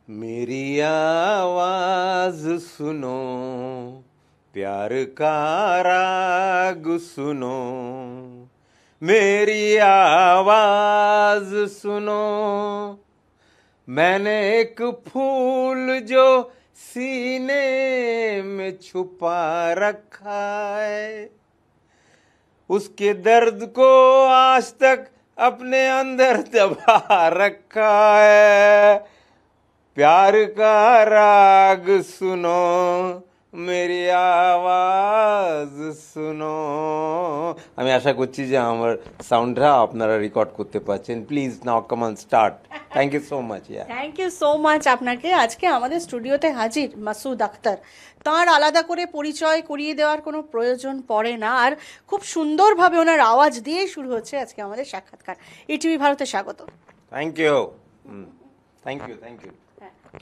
मेरी आवाज सुनो, प्यार का राग सुनो, मेरी आवाज सुनो। मैंने एक फूल जो सीने में छुपा रखा है, उसके दर्द को आज तक अपने अंदर दबा रखा है। प्यार का राग सुनो, मेरी আওয়াজ শুনো। আমি আশা করছি যে আমার সাউন্ডটা আপনারা রেকর্ড করতে পারছেন। Please now come on start. Thank you so much. Thank you so much আপনাকে। আজকে আমাদের স্টুডিওতে হাজির মাসুদ আক্তার। তার আলাদা করে পরিচয় করিয়ে দেওয়ার কোনো প্রয়োজন পড়ে না, আর খুব সুন্দরভাবে ওনার আওয়াজ দিয়েই শুরু হচ্ছে আজকে আমাদের সাক্ষাৎকার। ইটিভি ভারতে স্বাগত। Thank you, thank you, thank you.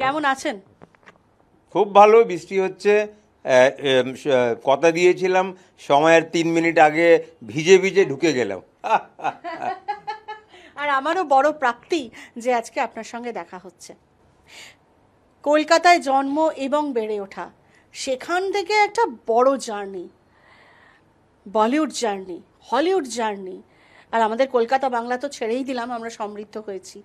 কেমন আছেন? খুব ভালো। বৃষ্টি হচ্ছে। কথা দিয়েছিলাম সময়ের 3 মিনিট আগে ভিজে ভিজে ঢুকে গেলাম। আর আমারও বড় প্রাপ্তি যে আজকে আপনার সঙ্গে দেখা হচ্ছে। কলকাতায় জন্ম এবং বেড়ে ওঠা, সেখান থেকে একটা বড় journey, Bollywood journey, Hollywood journey, আর আমাদের কলকাতা বাংলা তো ছেড়েই দিলাম, আমরা সমৃদ্ধ হয়েছি।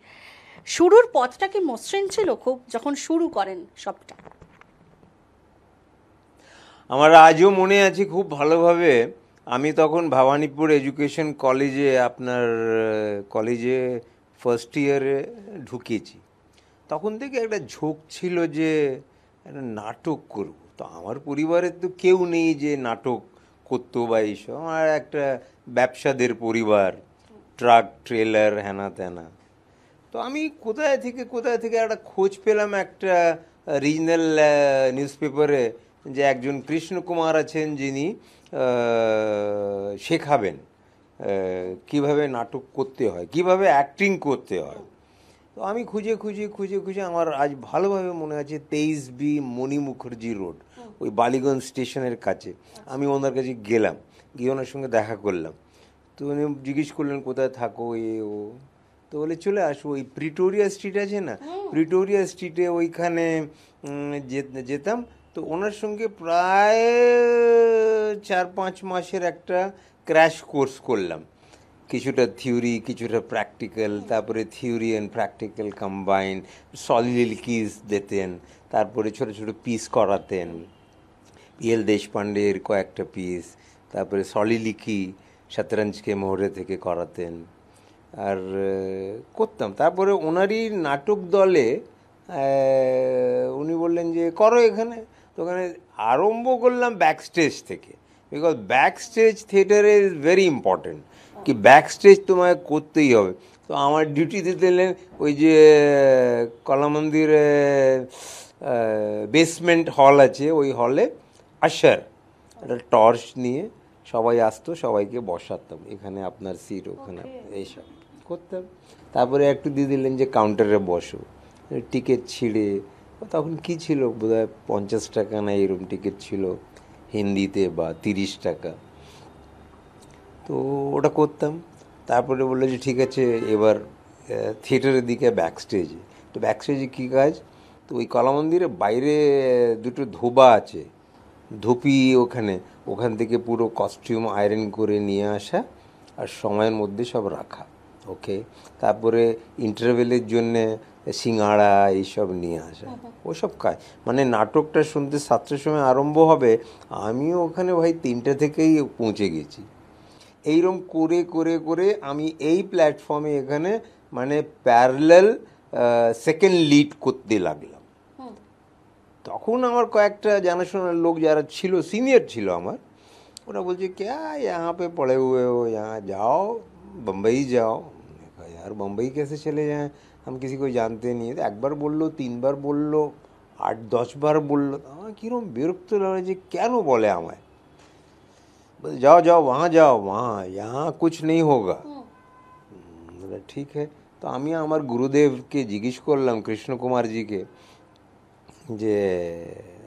শুরুর পথটা কি মসৃণ ছিল খুব, যখন শুরু করেন সবটা? আমার আজও মনে আছে খুব ভালোভাবে। আমি তখন ভবানীপুর এডুকেশন কলেজে, আপনার কলেজে ফার্স্ট ইয়ারে ঢুকেছি। তখন থেকে একটা ঝোঁক ছিল যে একটা নাটক করব। তো আমার পরিবারের তো কেউ নেই যে নাটক করতো বা এইসব। আমার একটা ব্যবসাদের পরিবার, ট্রাক ট্রেলার হ্যানা ত্যানা। তো আমি কোথায় থেকে একটা খোঁজ পেলাম একটা রিজনাল নিউজ পেপারে যে একজন কৃষ্ণকুমার আছেন যিনি শেখাবেন কিভাবে নাটক করতে হয়, কিভাবে অ্যাক্টিং করতে হয়। তো আমি খুঁজে আমার আজ ভালোভাবে মনে আছে 23B মণি মুখার্জি রোড, ওই বালিগঞ্জ স্টেশনের কাছে আমি ওনার কাছে গেলাম, গিয়ে ওনার সঙ্গে দেখা করলাম। তো উনি জিজ্ঞেস করলেন কোথায় থাকো ও। তো বলে চলে আসো, ওই প্রিটোরিয়া স্ট্রিট আছে না, প্রিটোরিয়া স্ট্রিটে ওইখানে যেতাম। তো ওনার সঙ্গে প্রায় 4-5 মাসের একটা ক্র্যাশ কোর্স করলাম। কিছুটা থিওরি, কিছুটা প্র্যাকটিক্যাল, তারপরে থিওরি অ্যান্ড প্র্যাকটিক্যাল কম্বাইন। সলিলিকিজ দিতেন, তারপরে ছোট ছোট পিস করাতেন, PL দেশপান্ডের কয়েকটা পিস, তারপরে সলিলিকি শতরঞ্জ কে মোহরে থেকে করাতেন, আর করতাম। তারপরে ওনারই নাটক দলে উনি বললেন যে করো এখানে। তো ওখানে আরম্ভ করলাম ব্যাক স্টেজ থেকে, বিকজ ব্যাক স্টেজ থিয়েটারে ইজ ভেরি ইম্পর্টেন্ট, কি ব্যাক স্টেজ তোমায় করতেই হবে। তো আমার ডিউটিতে দিলেন ওই যে কলামন্দিরে বেসমেন্ট হল আছে, ওই হলে আশার একটা টর্চ নিয়ে সবাই আসতো, সবাইকে বসাতাম, এখানে আপনার সিট, ওখানে এইসব করতাম। তারপরে একটু দিয়ে দিলেন যে কাউন্টারে বসো, টিকিট ছিঁড়ে, তখন কি ছিল বোধহয় 50 টাকা না এরকম টিকিট ছিল হিন্দিতে, বা 30 টাকা। তো ওটা করতাম। তারপরে বললো যে ঠিক আছে এবার থিয়েটারের দিকে ব্যাক স্টেজে। তো ব্যাক স্টেজে কী কাজ, তো ওই কলা মন্দিরে বাইরে দুটো ধোবা আছে, ধুপি, ওখান থেকে পুরো কস্টিউম আয়রন করে নিয়ে আসা আর সময়ের মধ্যে সব রাখা, ওকে। তারপরে ইন্টারভেলের জন্যে সিঙ্গাড়া এইসব নিয়ে আসা, ওসব কাজ। মানে নাটকটা শুনতে 7টার সময় আরম্ভ হবে, আমিও ওখানে ভাই 3টে থেকেই পৌঁছে গেছি। এইরকম করে আমি এই প্ল্যাটফর্মে এখানে মানে প্যারালাল সেকেন্ড লিড করতে লাগলাম। তখন আমার কয়েকটা জানাশোনার লোক যারা ছিল, সিনিয়র ছিল আমার, ওরা বলছে क्या यहाँ पे पड़े हुए हो, यहाँ जाओ, बम्बई जाओ। यार बम्बई कैसे चले जाएं, हम किसी को जानते नहीं है। तो একবার বললো, 3বার বললো, 8-10 বার বললো। আমার কীরকম বিরক্ত লাগে যে কেন বলে আমায়, বলে जाओ जाओ वहाँ जाओ, वहाँ यहाँ कुछ नहीं होगा। बोला ठीक है। তো আমি আমার গুরুদেবকে জিজ্ঞেস করলাম, কৃষ্ণ কুমারজিকে, যে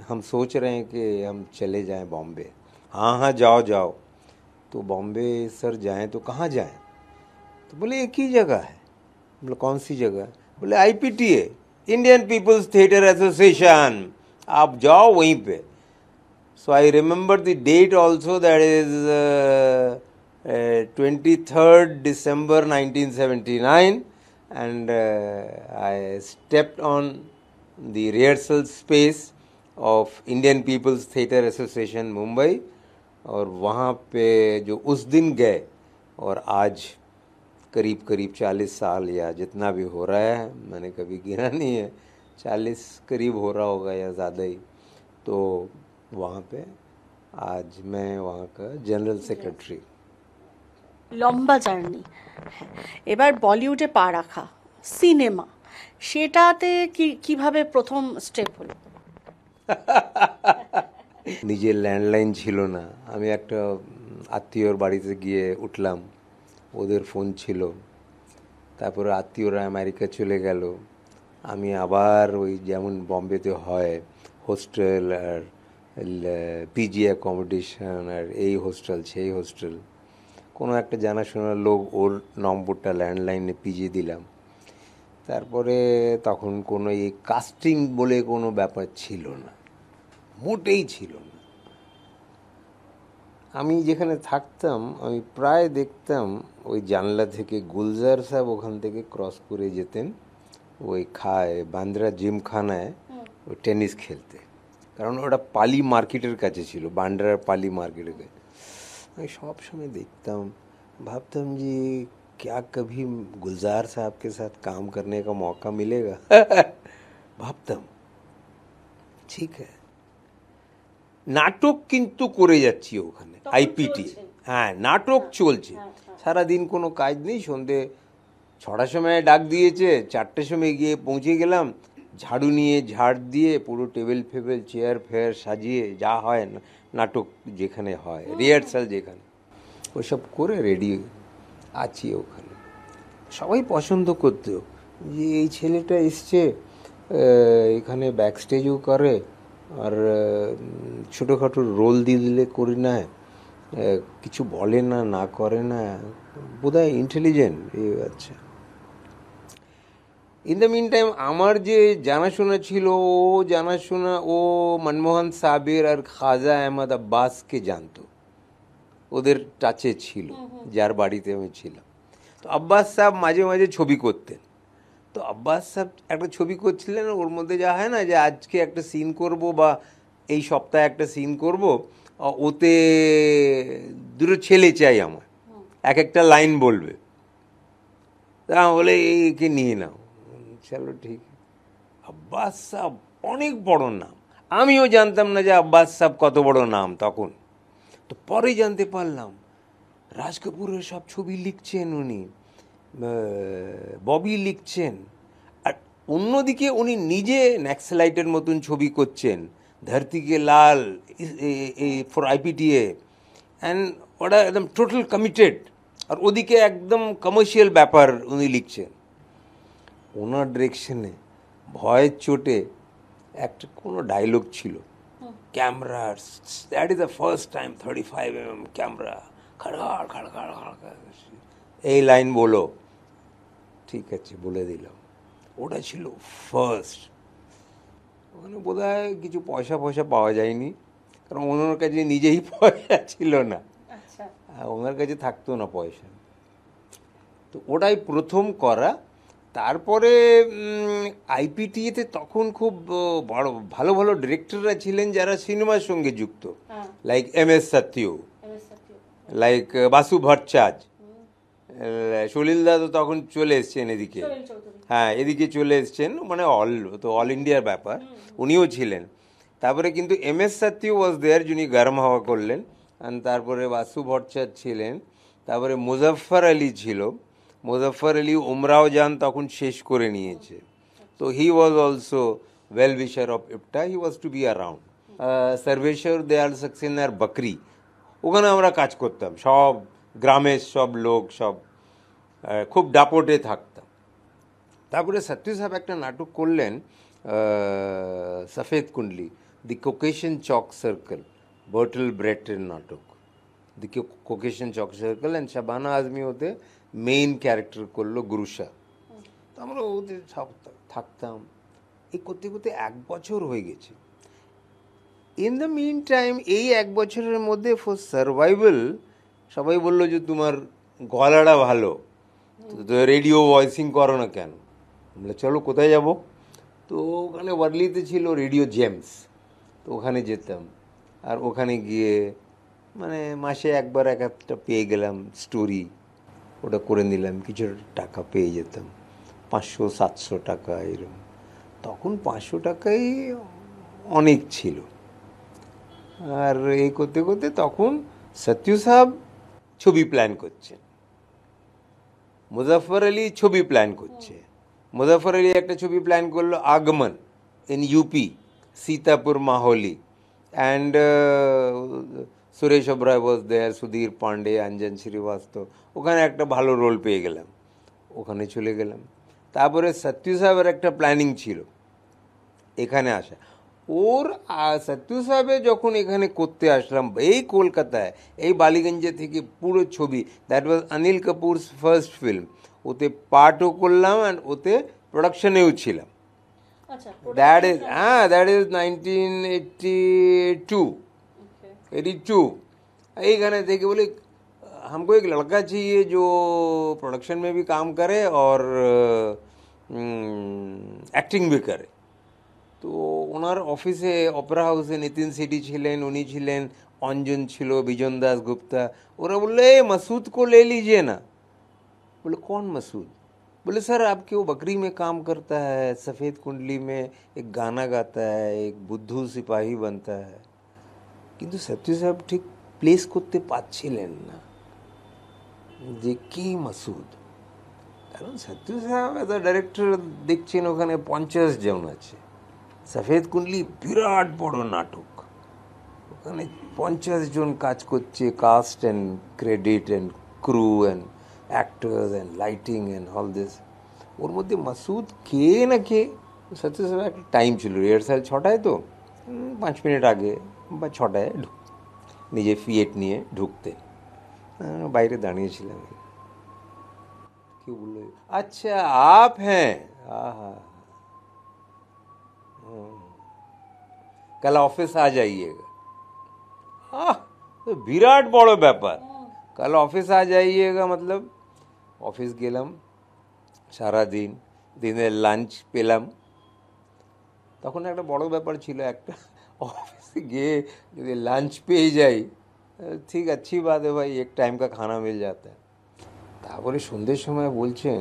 हम सोच रहे हैं कि हम चले जाएं बॉम्बे। हाँ हाँ जाओ जाओ। तो बॉम्बे सर जाएं तो कहाँ जाएं? तो बोले एक ही जगह है। बोले कौन सी जगह? बोले IPTA। Indian people's theatre association, आप जाओ वहीं पे. So I remember the date also, that is 23rd December 1979, and I stepped on the rehearsal space of Indian People's Theatre Association Mumbai, और वहाँ पे जो उस दिन गए और आज करीब करीब 40 साल या जितना भी हो रहा है, मैंने कभी गिना नहीं है, 40 करीब हो रहा होगा या ज़्यादा ही. तो वहाँ पे आज मैं वहाँ का जनरल सेक्रेटरी. লম্বা জার্নি। এবার বলিউডে পা রাখা, সিনেমা, সেটাতে কিভাবে প্রথম স্টেপ হলো? নিজের ল্যান্ডলাইন ছিল না, আমি একটা আত্মীয়র বাড়িতে গিয়ে উঠলাম, ওদের ফোন ছিল, তারপরে আত্মীয়রা আমেরিকা চলে গেল, আমি আবার ওই যেমন বম্বেতে হয় হোস্টেল আর পিজি অ্যাকোমোডেশন আর এই হোস্টেল সেই হোস্টেল, কোনো একটা জানাশোনার লোক ওর নম্বরটা ল্যান্ডলাইনে পিজি দিলাম. তারপরে তখন কোনো এই কাস্টিং বলে কোনো ব্যাপার ছিল না, মোটেই ছিল না. আমি যেখানে থাকতাম আমি প্রায় দেখতাম ওই জানলা থেকে গুলজার সাহেব ওখান থেকে ক্রস করে যেতেন ওই বান্দ্রা জিমখানায় ওই টেনিস খেলতে, কারণ ওটা পালি মার্কেটের কাছে ছিল, বান্দ্রার পালি মার্কেটের কাছে. আমি সবসময় দেখতাম, ভাবতাম যে क्या कभी गुलजार साहब के साथ काम करने का मौका मिलेगा. ভাবতাম ঠিক আছে. নাটক কিন্তু করে যাচ্ছি ওখানে আইপিটি, হ্যাঁ নাটক চলছে, সারাদিন কোনো কাজ নেই. সন্ধে 6টার সময় ডাক দিয়েছে, 4টের সময় গিয়ে পৌঁছে গেলাম, ঝাড়ু নিয়ে ঝাড় দিয়ে পুরো টেবিল ফেবেল চেয়ার ফেয়ার সাজিয়ে যা হয় নাটক যেখানে হয় রিহার্সাল যেখানে, ওইসব করে রেডি আছি ওখানে. সবাই পছন্দ করতো যে এই ছেলেটা এসছে এখানে ব্যাক স্টেজও করে আর ছোটোখাটো রোল দিয়ে দিলে করি না, কিছু বলে না, না করে না, বোধহয় ইন্টেলিজেন্ট. আচ্ছা, ইন দ্য মিন টাইম আমার যে জানাশোনা ছিল, ও মনমোহন সাবের আর খাজা আহমদ আব্বাসকে জানতো, ওদের টাচে ছিল, যার বাড়িতে আমি ছিলাম. তো আব্বাস সাহেব মাঝে মাঝে ছবি করতেন, তো আব্বাস সাহেব একটা ছবি করছিলেন, ওর মধ্যে যা হয় না যে আজকে একটা সিন করব বা এই সপ্তাহে একটা সিন করব, ওতে দুটো ছেলে চাই আমার, এক একটা লাইন বলবে, তা বলে এইকে নিয়ে নাও. চলো ঠিক. আব্বাস সাহেব অনেক বড় নাম, আমিও জানতাম না যে আব্বাস সাহেব কত বড় নাম তখন. তো পরে জানতে পারলাম রাজ কাপুরের সব ছবি লিখছেন উনি, ববি লিখছেন, আর অন্যদিকে উনি নিজে ন্যাক্সলাইটের মতন ছবি করছেন, ধরতি কে লাল ফর আইপিটিএ, অ্যান্ড ওটা একদম টোটাল কমিটেড, আর ওদিকে একদম কমার্শিয়াল ব্যাপার উনি লিখছেন. ওনার ডিরেকশনে ভয়ের চোটে একটা কোনো ডায়লগ ছিল, camera, that is the first time 35mm camera, খড়খড় খড়খড় খড়খড়, এই লাইন বলো. ঠিক আছে বলে দিলাম. ওটা ছিল ফার্স্ট. ওখানে বোধ হয় কিছু পয়সা পাওয়া যায়নি, কারণ ওনার কাছে নিজেই পয়সা ছিল না, ওনার কাছে থাকতো না পয়সা. তো ওটাই প্রথম করা. তারপরে আইপিটিতে তখন খুব বড় ভালো ভালো ডিরেক্টররা ছিলেন যারা সিনেমার সঙ্গে যুক্ত, like MS Sathyu, like Basu Bhattacharya, সলিলদা তো তখন চলে এসছেন এদিকে, হ্যাঁ এদিকে চলে এসছেন, মানে অল ইন্ডিয়ার ব্যাপার, উনিও ছিলেন. তারপরে কিন্তু MS সত্যু ওয়াজ দেয়ার, যিনি গরম হাওয়া করলেন, আর তারপরে বাসু ভট্টাচার্য ছিলেন, তারপরে মুজফ্ফর আলী ছিল. মুজফ্ফর আলী উমরাও যান তখন শেষ করে নিয়েছে, তো he was also well wisher of IPTA, he was to be around. Sarveshwar Dayal সাক্সেনার বকরি, ওখানে আমরা কাজ করতাম, সব গ্রামের সব লোক, সব খুব দাপটে থাকতাম. তারপরে সত্যি সাহেব একটা নাটক করলেন, সফেদ কুণ্ডলি, দি কোকেশন চক সার্কেল, বার্টল ব্রেটের নাটক, দি কোকেশন চক সার্কেল, অ্যান্ড শাবানা আজমি ওতে মেইন ক্যারেক্টার করলো গুরুশা. তো আমরা ওদের থাকতাম, এই করতে করতে 1 বছর হয়ে গেছে। ইন দ্য মিন টাইম এই 1 বছরের মধ্যে ফর সার্ভাইভাল সবাই বললো যে তোমার গলাটা ভালো, তো রেডিও ভয়েসিং করো না কেন? বলে চলো কোথায় যাব? তো ওখানে ওয়ার্লিতে ছিল রেডিও জেমস, তো ওখানে যেতাম। আর ওখানে গিয়ে মানে মাসে একবার এক একটা পেয়ে গেলাম স্টোরি, ওটা করে নিলাম, কিছু টাকা পেয়ে যেতাম, 500-700 টাকা এরকম। তখন 500 টাকাই অনেক ছিল। আর এই করতে করতে তখন সত্যু সাহেব ছবি প্ল্যান করছেন, মুজাফর আলী ছবি প্ল্যান করছে। মুজাফর আলী একটা ছবি প্ল্যান করলো Aagaman in UP, Sitapur Mahli, and Suresh Oberoi was there, Sudhir Pandey, Anjan Srivastava. ওখানে একটা ভালো রোল পেয়ে গেলাম, ওখানে চলে গেলাম। তারপরে সত্যু সাহেবের একটা প্ল্যানিং ছিল এখানে আসা। ওর সত্যু সাহেবে যখন এখানে করতে আসলাম এই কলকাতায়, এই বালিগঞ্জে থেকে পুরো ছবি, that was Anil Kapoor's first film. ওতে পার্টও করলাম অ্যান্ড ওতে প্রোডাকশনেও ছিলাম। That is 1982। এইখানে দেখে বলি हमको एक लड़का चाहिए जो प्रोडक्शन में भी काम करे और एक्टिंग भी करे। তো ওনার অফিসে অপেরা হাউসে নিতিন সিটি ছিলেন, উনি ছিলেন, অঞ্জন ছিল, বিজন দাস গুপ্তা। ওরা বললো এ मसूद को ले लीजिए ना। बोले कौन मसूद? बोले सर आपके वो बकरी में काम करता है, सफ़ेद कुंडली में एक गाना गाता है, एक बुद्धू सिपाही बनता है। কিন্তু সত্যি সাহেব ঠিক প্লেস করতে পারছিলেন না যে কি মাসুদ। কারণ সত্যি সাহেব এজ আ ডাইরেক্টর দেখছেন ওখানে 50 জন আছে। সফেদ কুণ্ডলি বিরাট বড় নাটক, ওখানে 50 জন কাজ করছে, cast and credit and crew and actors and lighting and all this. ওর মধ্যে মাসুদ কে না কে। সত্যি সাহেব একটা টাইম ছিল, রিহার্সাল 6টায়, তো 5 মিনিট আগে বা 6টায় নিজে ফিয়েট নিয়ে ঢুকতেন। বাইরে দাঁড়িয়েছিলাম, কি বললো, আচ্ছা আপ হ্যাঁ, আহা कल ऑफिस आ जाइएगा। तो বিরাট বড় ব্যাপার, কাল অফিস আ যাইয়েগা मतलब অফিস গেলাম, সারাদিন, দিনের লাঞ্চ পেলাম। তখন একটা বড় ব্যাপার ছিল, একটা অফিসে গিয়ে যদি লাঞ্চ পেয়ে যাই ঠিক अच्छी बात है भाई, एक टाइम का खाना मिल जाता है। তারপরে সন্ধ্যের সময় বলছেন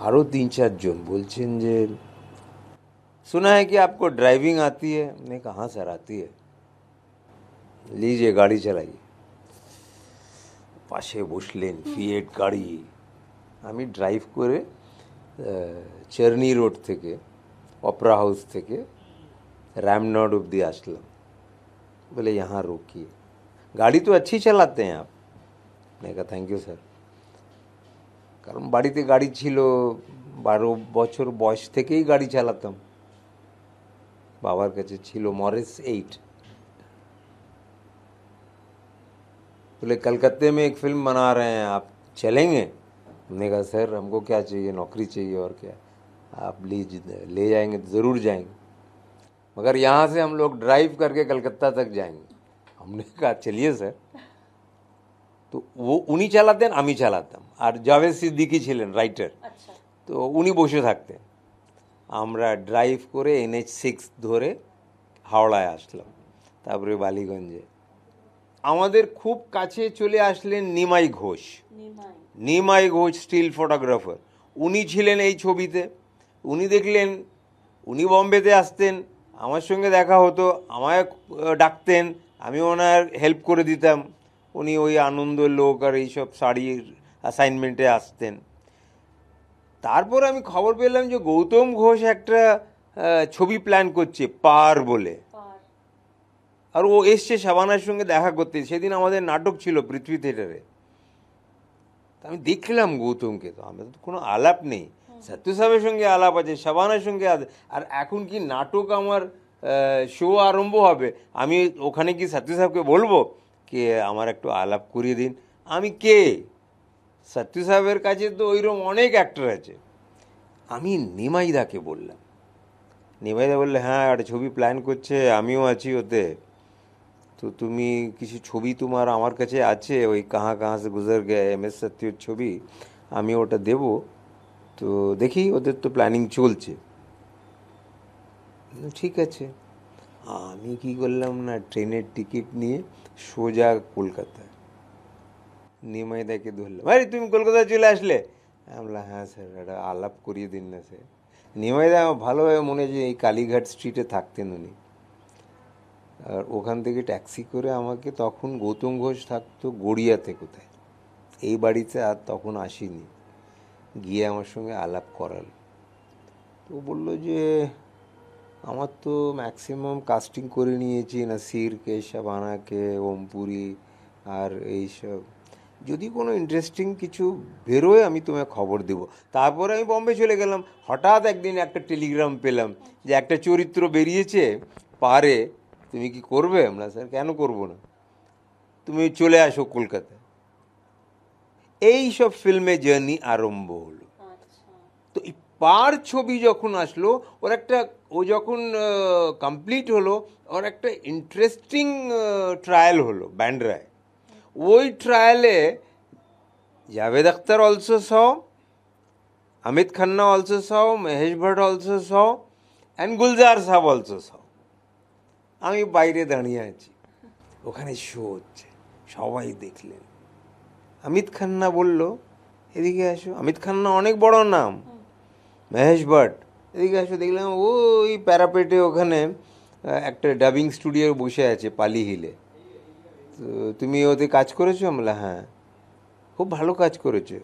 আরও 3-4 জন বলছেন যে सुना है कि आपको ड्राइविंग आती है। मैंने कहा हाँ सर आती है, लीजिए गाड़ी चलाइए। পাশে বসলেন, ফিয়েট গাড়ি। আমি ড্রাইভ করে চার্নি রোড থেকে, অপেরা হাউস থেকে रामनॉड অবধি আসলাম। बोले यहाँ रोकिए, गाड़ी तो अच्छी चलाते हैं आप। मैंने कहा थैंक यू सर। কারণ বাড়িতে গাড়ি ছিল, 12 বছর বয়স থেকেই গাড়ি চালাতাম। बाबर काছে ছিল मॉरिस 8। बोले कलकत्ते में एक फिल्म बना रहे हैं, आप चलेंगे? हमने कहा सर हमको क्या चाहिए, नौकरी चाहिए और क्या, आप ले जाएंगे तो ज़रूर जाएंगे, मगर यहाँ से हम लोग ड्राइव करके कलकत्ता तक जाएंगे। हमने कहा चलिए सर। तो वो उन्हीं চালাতেন, আমি চালাতাম, আর জাভেদ সিদ্দিকী ছিলেন রাইটার। তো উনি বসে থাকতেন। আমরা ড্রাইভ করে NH6 ধরে হাওড়ায় আসলাম, তারপরে বালিগঞ্জে। আমাদের খুব কাছে চলে আসলেন নিমাই ঘোষ। নিমাই ঘোষ স্টিল ফটোগ্রাফার, উনি ছিলেন এই ছবিতে। উনি দেখলেন, উনি বম্বেতে আসতেন, আমার সঙ্গে দেখা হতো, আমায় ডাকতেন, আমি ওনার হেল্প করে দিতাম। উনি ওই আনন্দ লোক আর এইসব শাড়ির অ্যাসাইনমেন্টে আসতেন। তারপর আমি খবর পেলাম যে গৌতম ঘোষ একটা ছবি প্ল্যান করছে, পার বলে, আর ও এসছে শাবানার সঙ্গে দেখা করতে। সেদিন আমাদের নাটক ছিল পৃথ্বী থিয়েটারে। আমি দেখলাম গৌতমকে, তো আমাদের তো কোনো আলাপ নেই। সত্যু সাহেবের সঙ্গে আলাপ আছে, শাবানার সঙ্গে আছে। আর এখন কি নাটক আমার শো আরম্ভ হবে, আমি ওখানে কি সত্যু সাহেবকে বলবো কি আমার একটু আলাপ করিয়ে দিন? আমি কে? সত্যু সাহেবের কাছে তো ওইরকম অনেক অ্যাক্টর আছে। আমি নিমাইদাকে বললাম, নিমাইদা বললে হ্যাঁ একটা ছবি প্ল্যান করছে, আমিও আছি ওতে, তো তুমি কিছু ছবি তোমার আমার কাছে আছে, ওই কাহা কাহা সে গুজর গে MS সত্যর ছবি, আমি ওটা দেব, তো দেখি ওদের তো প্ল্যানিং চলছে। ঠিক আছে, আমি কি করলাম না, ট্রেনের টিকিট নিয়ে সোজা কলকাতায় নিমাইদাকে ধরলাম, আরে তুমি কলকাতায় চলে আসলে? আমি বললাম হ্যাঁ স্যার, একটা আলাপ করিয়ে দিন না স্যার। নিমাইদা আমার ভালোভাবে মনে হয় যে এই কালীঘাট স্ট্রিটে থাকতেন উনি, আর ওখান থেকে ট্যাক্সি করে আমাকে, তখন গৌতম ঘোষ থাকতো গড়িয়াতে কোথায়, এই বাড়িতে আর তখন আসিনি, গিয়ে আমার সঙ্গে আলাপ করাল। তো বললো যে আমার তো ম্যাক্সিমাম কাস্টিং করে নিয়েছি, নাসির কে, শাবানাকে, ওমপুরি আর এইসব, যদি কোনো ইন্টারেস্টিং কিছু বেরোয় আমি তোমায় খবর দেব। তারপরে আমি বম্বে চলে গেলাম। হঠাৎ একদিন একটা টেলিগ্রাম পেলাম যে একটা চরিত্র বেরিয়েছে পারে, তুমি কি করবে? আমরা স্যার কেন করব না, তুমি চলে আসো কলকাতায়। এই সব ফিল্মে জার্নি আরম্ভ হলো। তো এই পার ছবি যখন আসলো, ওর একটা, ও যখন কমপ্লিট হলো, ওর একটা ইন্টারেস্টিং ট্রায়াল হলো ব্যান্ড্রায়। ওই ট্রায়ালে Javed Akhtar also saw, Amit Khanna also saw, Mahesh Bhatt also saw, and Gulzar sahab also স। আমি বাইরে দাঁড়িয়ে আছি, ওখানে শো হচ্ছে, সবাই দেখলেন। অমিত খান্না বলল এদিকে আসো, অমিত খান্না অনেক বড় নাম, মহেশ ভট্ট এদিকে আসো। দেখলাম ওই প্যারাপেটে ওখানে একটা ডাবিং স্টুডিও বসে আছে পালি হিলে। তো তুমি ওতে কাজ করেছো? আমরা হ্যাঁ। খুব ভালো কাজ করেছো,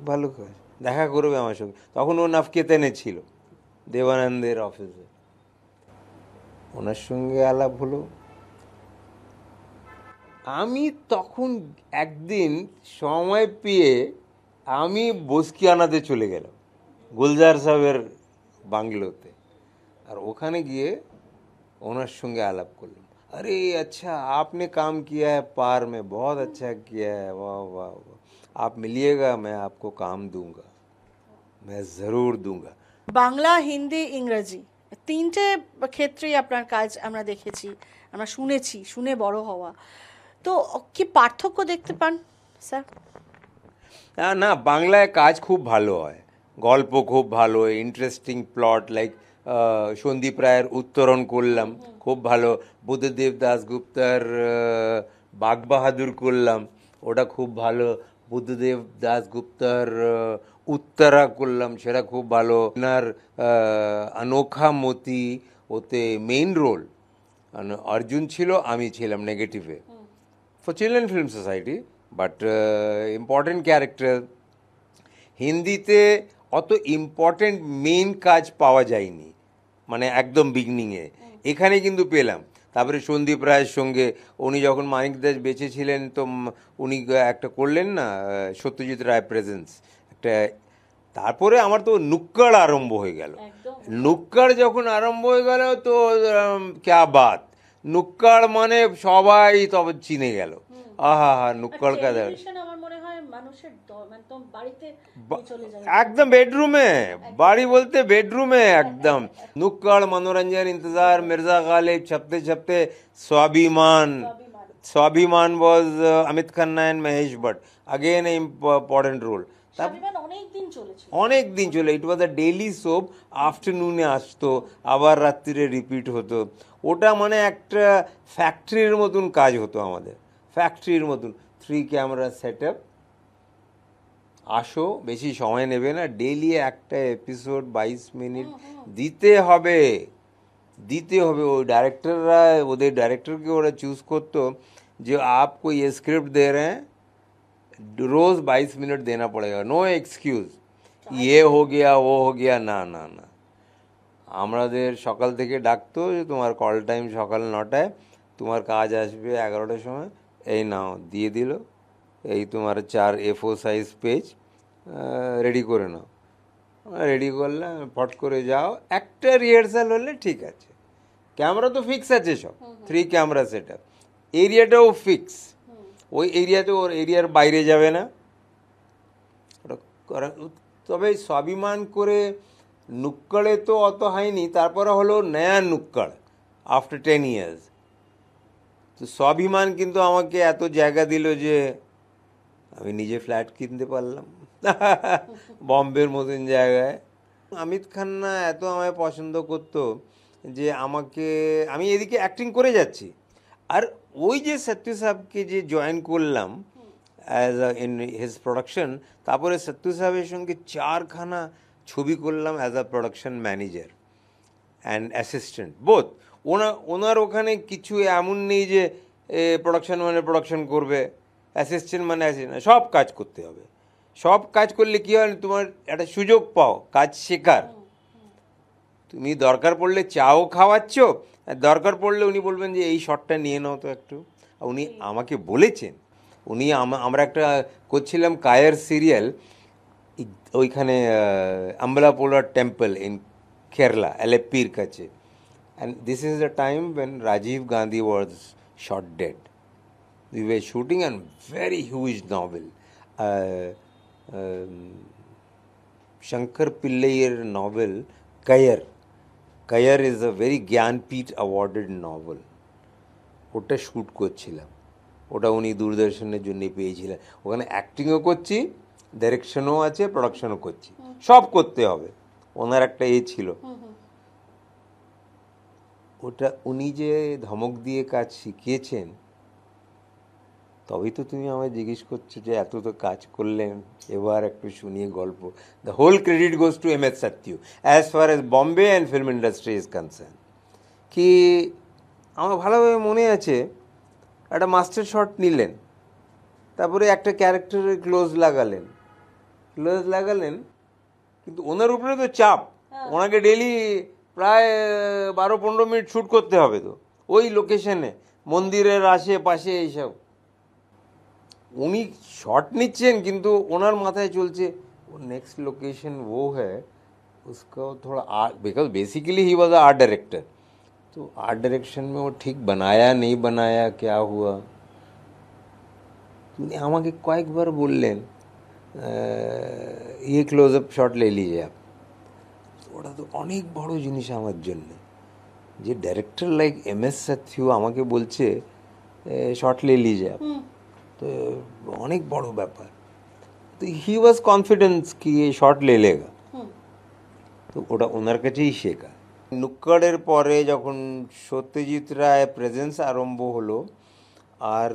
ভালো কাজ, দেখা করবে আমার সঙ্গে। তখন ও নাফকেতেনে ছিল, দেবানন্দের অফিসে, ওনার সঙ্গে আলাপ হলো। আমি তখন একদিন সময় পেয়ে আমি বসকিয়ানাতে চলে গেলাম, গুলজার সাহেবের বাংলোতে, আর ওখানে গিয়ে ওনার সঙ্গে আলাপ করলাম। अरे अच्छा आपने काम किया है पार में, बहुत अच्छा किया है, वाह वाह वाह, आप मिलिएगा, मैं आपको काम दूंगा, मैं ज़रूर दूंगा। বাংলা, হিন্দি, ইংরেজি তিনটে ক্ষেত্রেই আপনার কাজ আমরা দেখেছি, আমরা শুনেছি, শুনে বড় হওয়া। তো কি পার্থক্য দেখতে পান স্যার? না না, বাংলায় কাজ খুব ভালো হয়, গল্প খুব ভালো, ইন্টারেস্টিং প্লট, লাইক সন্দীপ রায়ের উত্তরণ করলাম, খুব ভালো। বুদ্ধদেব দাশগুপ্তার বাঘ বাহাদুর করলাম, ওটা খুব ভালো। বুদ্ধদেব দাশগুপ্তার উত্তরা করলাম, সেটা খুব ভালো। ওনার অনোখা মতি, ওতে মেইন রোল অর্জুন ছিল, আমি ছিলাম নেগেটিভে, for Children Film Society, but important character. হিন্দিতে অত ইম্পর্টেন্ট মেইন কাজ পাওয়া যায়নি, মানে একদম বিগনিংয়ে, এখানে কিন্তু পেলাম। তারপরে সন্দীপ রায়ের সঙ্গে উনি যখন মানিক দাস বেঁচে ছিলেন, তো উনি একটা করলেন না, সত্যজিৎ রায় প্রেজেন্স একটা। তারপরে আমার তো নুক্কড় আরম্ভ হয়ে গেল। নুক্কড় যখন আরম্ভ হয়ে গেল তো ক্যা বাত, নুক্কড় মানে সবাই তবে চিনে গেল, আহা হা নুক্কড় কা আমার মনে হয় মানুষের একদম বাড়িতে চলে যায়, একদম বেডরুমে, বাড়ি বলতে বেডরুমে একদম। নুক্কড়, মনোরঞ্জন, ইন্তজার, মির্জা গালিব, ছপতে ছপতে, স্বাভিমান। স্বাভিমান was Amit Khanna and Mahesh Bhatt, again an important role. অনেক দিন চলে, ইট ওয়াজ আ ডেইলি সোপ, আফটারনুনে আসতো, আবার রাত্রিরে রিপিট হতো। ওটা মানে একটা ফ্যাক্টরির মতন কাজ হতো আমাদের, ফ্যাক্টরির মতন। 3 ক্যামেরা সেট আপ, আসো, বেশি সময় নেবে না, ডেইলি একটা এপিসোড 22 মিনিট দিতে হবে, দিতে হবে। ওই ডাইরেক্টররা, ওদের ডাইরেক্টরকে ওরা চুজ করতো যে आपको ये स्क्रिप्ट दे रहे हैं, रोज 22 मिनट देना पड़ेगा, नो एक्सक्यूज, ये हो गया वो हो गया, না না না। আমাদের সকাল থেকে ডাকতো যে তোমার কল টাইম সকাল 9টায়, তোমার কাজ আসবে 11টার সময়, এই নাও দিয়ে দিল, এই তোমার 4 A4 সাইজ পেজ রেডি করে নাও। রেডি করলে ফট করে যাও, একটা রিহার্সাল হলে ঠিক আছে। ক্যামেরা তো ফিক্স আছে সব, 3 ক্যামেরা সেট আপ, এরিয়াটাও ফিক্স, ওই এরিয়াতে, ওর এরিয়ার বাইরে যাবে না। তবে স্বাভিমান করে নুক্কড়ে তো অত হয়নি, তারপরে হলো নয়া নুক্কড় আফটার 10 ইয়ার্স। তো স্বাভিমান কিন্তু আমাকে এত জায়গা দিল যে আমি নিজে ফ্ল্যাট কিনতে পারলাম বম্বের মতন জায়গায়। অমিত খান্না এত আমায় পছন্দ করতো যে আমাকে, আমি এদিকে অ্যাক্টিং করে যাচ্ছি, আর ওই যে সত্যি সাহেবকে যে জয়েন করলাম অ্যাজ ইন হিজ প্রোডাকশন, তারপরে সত্যি সাহেবের সঙ্গে 4খানা ছবি করলাম as a production manager and assistant both. ওনার ওখানে কিছু এমন নেই যে প্রোডাকশন মানে প্রোডাকশন করবে, অ্যাসিস্ট্যান্ট মানে অ্যাসিস্ট্যান্ট, সব কাজ করতে হবে। সব কাজ করলে কী হয়, তোমার একটা সুযোগ পাও কাজ শেখার। তুমি দরকার পড়লে চাও খাওয়াচ্ছ, আর দরকার পড়লে উনি বলবেন যে এই শটটা নিয়ে নাও তো একটু। আর উনি আমাকে বলেছেন, উনি আমরা একটা করছিলাম কায়ার সিরিয়াল ওইখানে আম্বালাপোলা টেম্পল ইন কেরালা, এলেপ্পির কাছে, and this is the time when Rajiv Gandhi was shot dead. We were shooting a very huge novel. Shankar Pillaiyer novel, Kayar. Kayar is a very Gyanpith awarded novel. ওটা শ্যুট করছিলাম, ওটা উনি দূরদর্শনের জন্য পেয়েছিলেন। ওখানে অ্যাক্টিংও করছি, ডাইরেকশনও আছে, প্রোডাকশনও করছি, সব করতে হবে। ওনার একটা ছিল, ওটা উনি যে ধমক দিয়ে কাজ শিখিয়েছেন, তবেই তো তুমি আমায় জিজ্ঞেস করছো যে এত তো কাজ করলেন, এবার একটু শুনিয়ে গল্প। The whole credit goes to MS Sathyu as far as Bombay and film industry is concern. কি আমার ভালোভাবে মনে আছে, একটা মাস্টার শট নিলেন, তারপরে একটা ক্যারেক্টারের ক্লোজ লাগালেন, কিন্তু ওনার উপরে তো চাপ, ওনাকে ডেলি প্রায় 12-15 মিনিট শ্যুট করতে হবে, তো ওই লোকেশনে মন্দিরের আশেপাশে এইসব উনি শট নিচ্ছেন, কিন্তু ওনার মাথায় চলছে নেক্সট লোকেশন ও হ্যাঁ उसका थोड़ा art, because basically he was art director, तो आर्ट डायरेक्शन में वो ठीक बनाया नहीं बनाया क्या हुआ। উনি আমাকে কয়েকবার বললেন ये ক্লোজআপ শট ले लीजिए आप। ওটা তো অনেক বড় জিনিস আমার জন্য, যে ডাইরেক্টর লাইক MS সাত্যু আমাকে বলছে শট ले लीजिए आप, তো অনেক বড় ব্যাপার। তো হি ওয়াজ কনফিডেন্স কি এই শট ले लेगा, তো ওটা ওনার কাছেই শেখা। নুক্কড়ের পরে যখন সত্যজিৎ রায় প্রেজেন্স আরম্ভ হলো, আর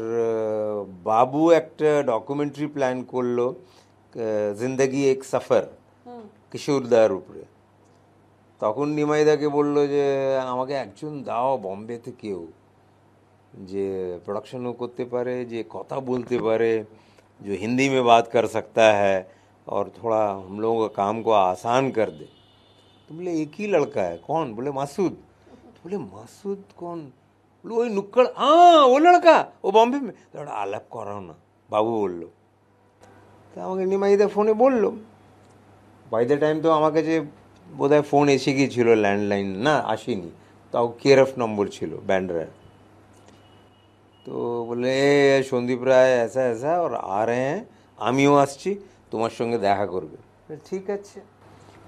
বাবু একটা ডকুমেন্টারি প্ল্যান করলো জিন্দগি এক সফর কিশোরদার উপরে, তখন নিমাইদাকে বললো যে আমাকে একজন দাও বম্বেতে কেউ, যে প্রোডাকশনও করতে পারে, যে কথা বলতে পারে, जो हिंदी में बात कर सकता है और थोड़ा हम लोगों का काम को आसान कर दे। तो बोले एक ही लड़का है, कौन? बोले मासूद। तो बोले मासूद कौन? बोले वही नुक्कड़, हाँ वो लड़का, वो बॉम्बे में। थोड़ा आलाप कराओ ना, বাবু বললো। তা আমাকে নিমাইদা ফোনে বললো। বাই দ্য টাইম তো আমার কাছে বোধহয় ফোন এসে গিয়েছিল, ল্যান্ডলাইন না আসেনি, তাও কেরফ নম্বর ছিল ব্যান্ড্রার। তো বলে সন্দীপ রায় ऐसा ऐसा और आ रहे हैं, আমিও আসছি, তোমার সঙ্গে দেখা করবে। ঠিক আছে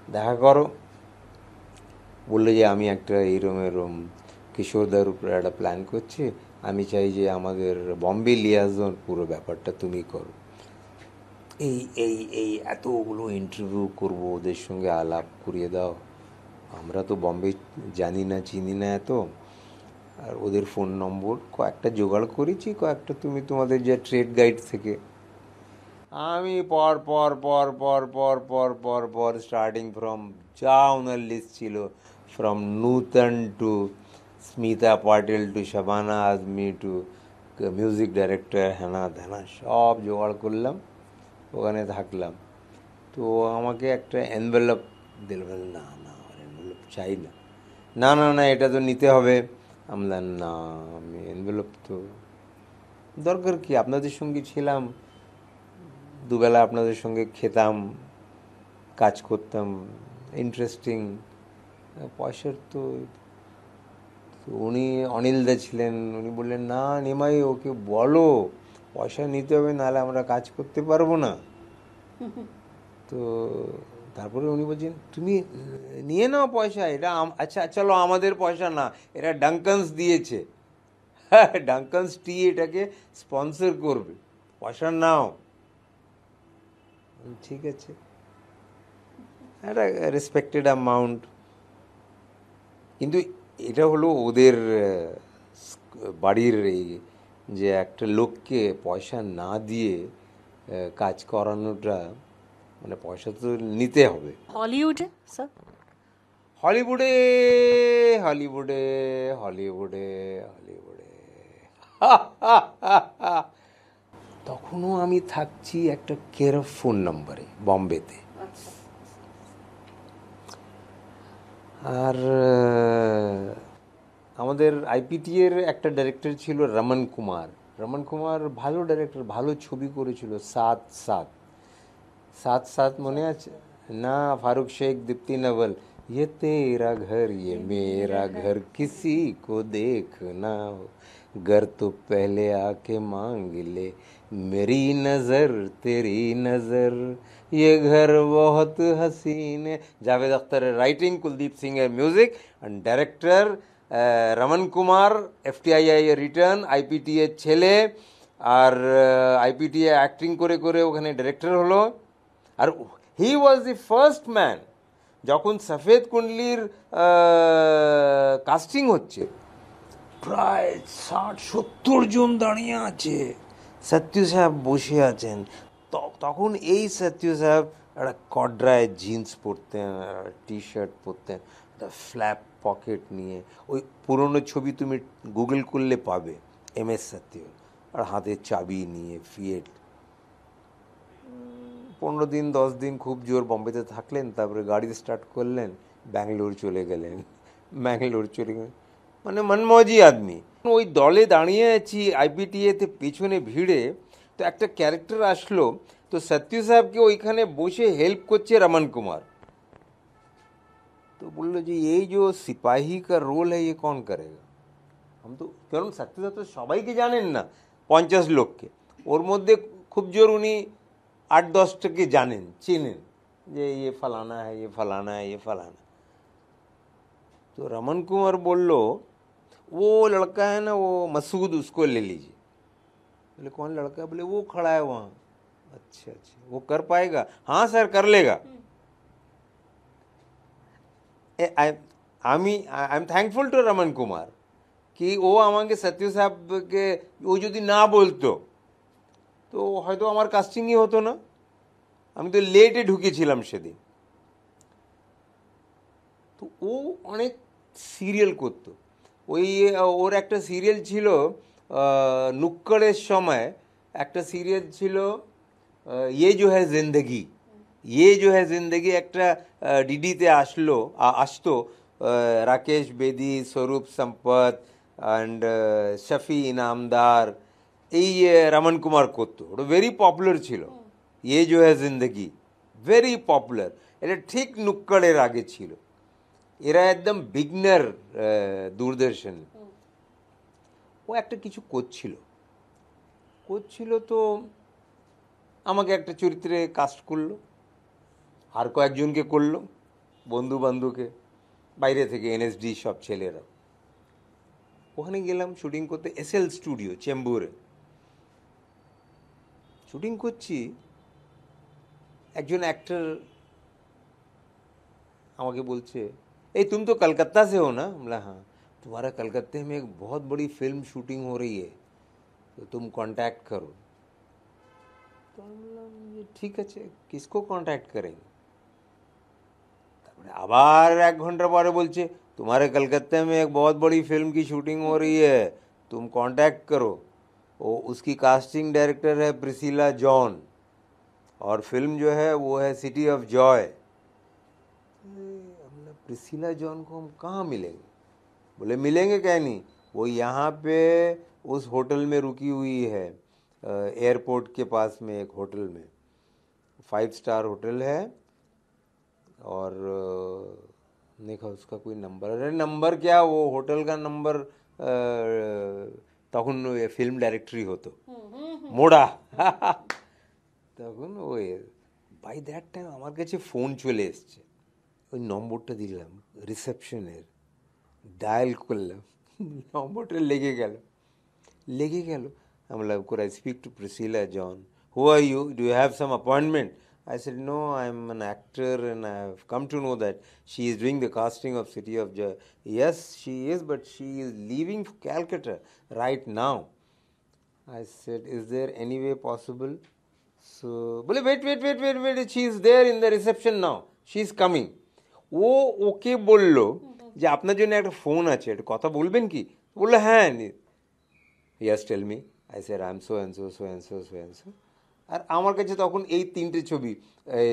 দেখা করো। বললো যে আমি একটা এরম কিশোরদার উপরে একটা প্ল্যান করছি, আমি চাই যে আমাদের বম্বে লিয়াজন পুরো ব্যাপারটা তুমি করো। এই এই এই এতগুলো ইন্টারভিউ করবো, ওদের সঙ্গে আলাপ করিয়ে দাও, আমরা তো বম্বে জানি না চিনি না এত, আর ওদের ফোন নম্বর কয়েকটা জোগাড় করেছি, কয়েকটা তুমি তোমাদের যে ট্রেড গাইড থেকে। আমি পর পর পর পর পর পর পর পর স্টার্টিং ফ্রম যা ওনার লিস্ট ছিল, from Nutan to Smita Patil to Shabana Azmi to music director হেনা ধ্যানা, সব জোগাড় করলাম, ওখানে থাকলাম। তো আমাকে একটা এনভেলপ দিল, না না এনভেলপ চাই না, না না না এটা তো নিতে হবে। আমরা না, আমি এনভেলপ তো দরকার কি, আপনাদের সঙ্গে ছিলাম, দুবেলা আপনাদের সঙ্গে খেতাম, কাজ করতাম, ইন্টারেস্টিং, পয়সার তো। উনি অনিলদা ছিলেন, উনি বললেন না নিমাই ওকে বলো পয়সা নিতে হবে, নাহলে আমরা কাজ করতে পারবো না। তো তারপরে উনি বলছেন তুমি নিয়ে নাও পয়সা, এটা আচ্ছা চলো আমাদের পয়সা না, এটা ডাঙ্কান্স দিয়েছে, হ্যাঁ ডাঙ্কান্স টি এটাকে স্পন্সর করবে, পয়সা নাও। ঠিক আছে, একটা রেসপেক্টেড অ্যামাউন্ট। কিন্তু এটা হলো ওদের বাড়ির এই যে একটা লোককে পয়সা না দিয়ে কাজ করানোটা, মানে পয়সা তো নিতে হবে। হলিউডে স্যার? হলিউডে হলিউডে হলিউডে হলিউডে তখনও আমি থাকছি একটা কেরফ ফোন নাম্বারে বম্বেতে। আর আমাদের আইপিটি এর একটা ডাইরেক্টর ছিল রমন কুমার। রমন কুমার ভালো ডাইরেক্টর, ভালো ছবি করেছিল, সাত সাত সাত সাত মনে আছে না? ফারুক শেখ, দীপ্তি নवल, ये तेरा घर ये मेरा घर किसी को देखना हो, घर तो पहले आके मांग ले, मेरी नजर तेरी नजर, ये घर बहुत हसीन है। Javed Akhtar writing, Kuldeep Singh music and director Raman Kumar, FTII return, IPT এর ছেলে, আর আইপিটি এ অ্যাক্টিং করে করে ওখানে ডাইরেক্টর হলো। আর হি ওয়াজ দি ফার্স্ট ম্যান, যখন সফেদ কুণ্ডলির কাস্টিং হচ্ছে প্রায় 60-70 জন দাঁড়িয়ে আছে, সত্যু সাহেব বসে আছেন। তখন এই সত্যু সাহেব একটা কডরায় জিন্স পরতেন, টি শার্ট পরতেন, একটা ফ্ল্যাপ পকেট নিয়ে, ওই পুরনো ছবি তুমি গুগল করলে পাবে, MS সত্যু, আর হাতে চাবি নিয়ে ফিয়েট। 15 দিন 10 দিন খুব জোর বম্বেতে থাকলেন, তারপরে গাড়ি স্টার্ট করলেন, ব্যাঙ্গালোর চলে গেলেন। ব্যাঙ্গালোর চলে গেলেন মানে মনমৌজি আদমি। ওই দলে দাঁড়িয়ে আছি আইপিটিএতে, পেছনে ভিড়ে, তো একটা ক্যারেক্টার আসলো, তো সত্যু সাহেবকে ওইখানে বসে হেল্প করছে রমন কুমার। তো বললো যে এই যে সিপাহী কা রোল है ये कौन करेगा। हम तो, কারণ সত্যু সাহেব তো সবাইকে জানেন না, 50 লোককে, ওর মধ্যে খুব জোর উনি 8-10টাকে জানেন, চেনেন, যে ये फलाना है, ये फलाना है, ये फलाना। तो रमन कुमार बोलो वो लड़का है ना वो मसूद, उसको ले लीजिए। बोले कौन लड़का है? बोले वो खड़ा है वहाँ। अच्छा अच्छा, वो कर पाएगा? हाँ सर कर लेगा। I am thankful to Raman Kumar कि ও আমাকে সত্যু সাহেবকে ও যদি না বলতো তো হয়তো আমার কাস্টিংই হতো না, আমি তো লেটে ঢুকেছিলাম সেদিন। তো ও অনেক সিরিয়াল করতো, ওই ওর একটা সিরিয়াল ছিল নুক্কড়ের সময়, একটা সিরিয়াল ছিল ये जो है जिंदगी, ये जो है जिंदगी, একটা ডিডিতে আসতো, রাকেশ বেদি, স্বরূপ সম্পত অ্যান্ড শফি ইনামদার, এই রমন কুমার করতো, ওটা ভেরি পপুলার ছিল। ये जो है जिंदगी ভেরি পপুলার, এটা ঠিক নুক্কড়ের আগে ছিল, এরা একদম বিগনার দূরদর্শন। ও একটা কিছু করছিল, তো আমাকে একটা চরিত্রে কাস্ট করলো, আর কয়েকজনকে করলো, বন্ধু বান্ধবকে, বাইরে থেকে এনএসডি সব ছেলেরা। ওখানে গেলাম শুটিং করতে, SL স্টুডিও চেম্বুরে শুটিং করছি। একজন অ্যাক্টর আমাকে বলছে, এই तुम तो कलकत्ता से हो ना? बोला हाँ। तुम्हारा कलकत्ते में एक बहुत बड़ी फिल्म शूटिंग हो रही है, तो तुम कांटेक्ट करो। तो हम बोला ये ठीक है, किसको कांटेक्ट करेंगे? আবার 1 ঘন্টা পরে বলছে, तुम्हारे कलकत्ते में एक बहुत बड़ी फिल्म की शूटिंग हो रही है, तुम कांटेक्ट करो। वो उसकी कास्टिंग डायरेक्टर है प्रिसिला जॉन, और फिल्म जो है वो है city of Joy. Priscilla John को हम कहाँ मिलेंगे? बोले मिलेंगे क्या नहीं, वो यहाँ पे उस होटल में रुकी हुई है, एयरपोर्ट के पास में एक होटल में, 5 स्टार होटल है, और देखा उसका कोई नंबर, अरे नंबर क्या, वो होटल का नंबर তখন ফিল্ম ডাইরেক্টরই হতো মোড়া তখন ওই বাই দ্যাট টাইম আমার কাছে ফোন চলে এসছে, ওই নম্বরটা দিলাম রিসেপশনের, ডায়াল করলাম, নম্বরটা লেগে গেল। I'm like, could I speak to Priscilla John? Who are you? Do you have some appointment? I said, no, I'm an actor and I've come to know that she is doing the casting of City of Joy. Yes, she is, but she is leaving for Calcutta right now. I said, is there any way possible? So, wait, she is there in the reception now. She is coming. ও ওকে বললো যে আপনার জন্য একটা phone আছে, একটা কথা বলবেন কি? বললো হ্যাঁ। Yes, tell me. I said, I'm so and so, so and so, so and so. আর আমার কাছে তখন এই 3টে ছবি, এই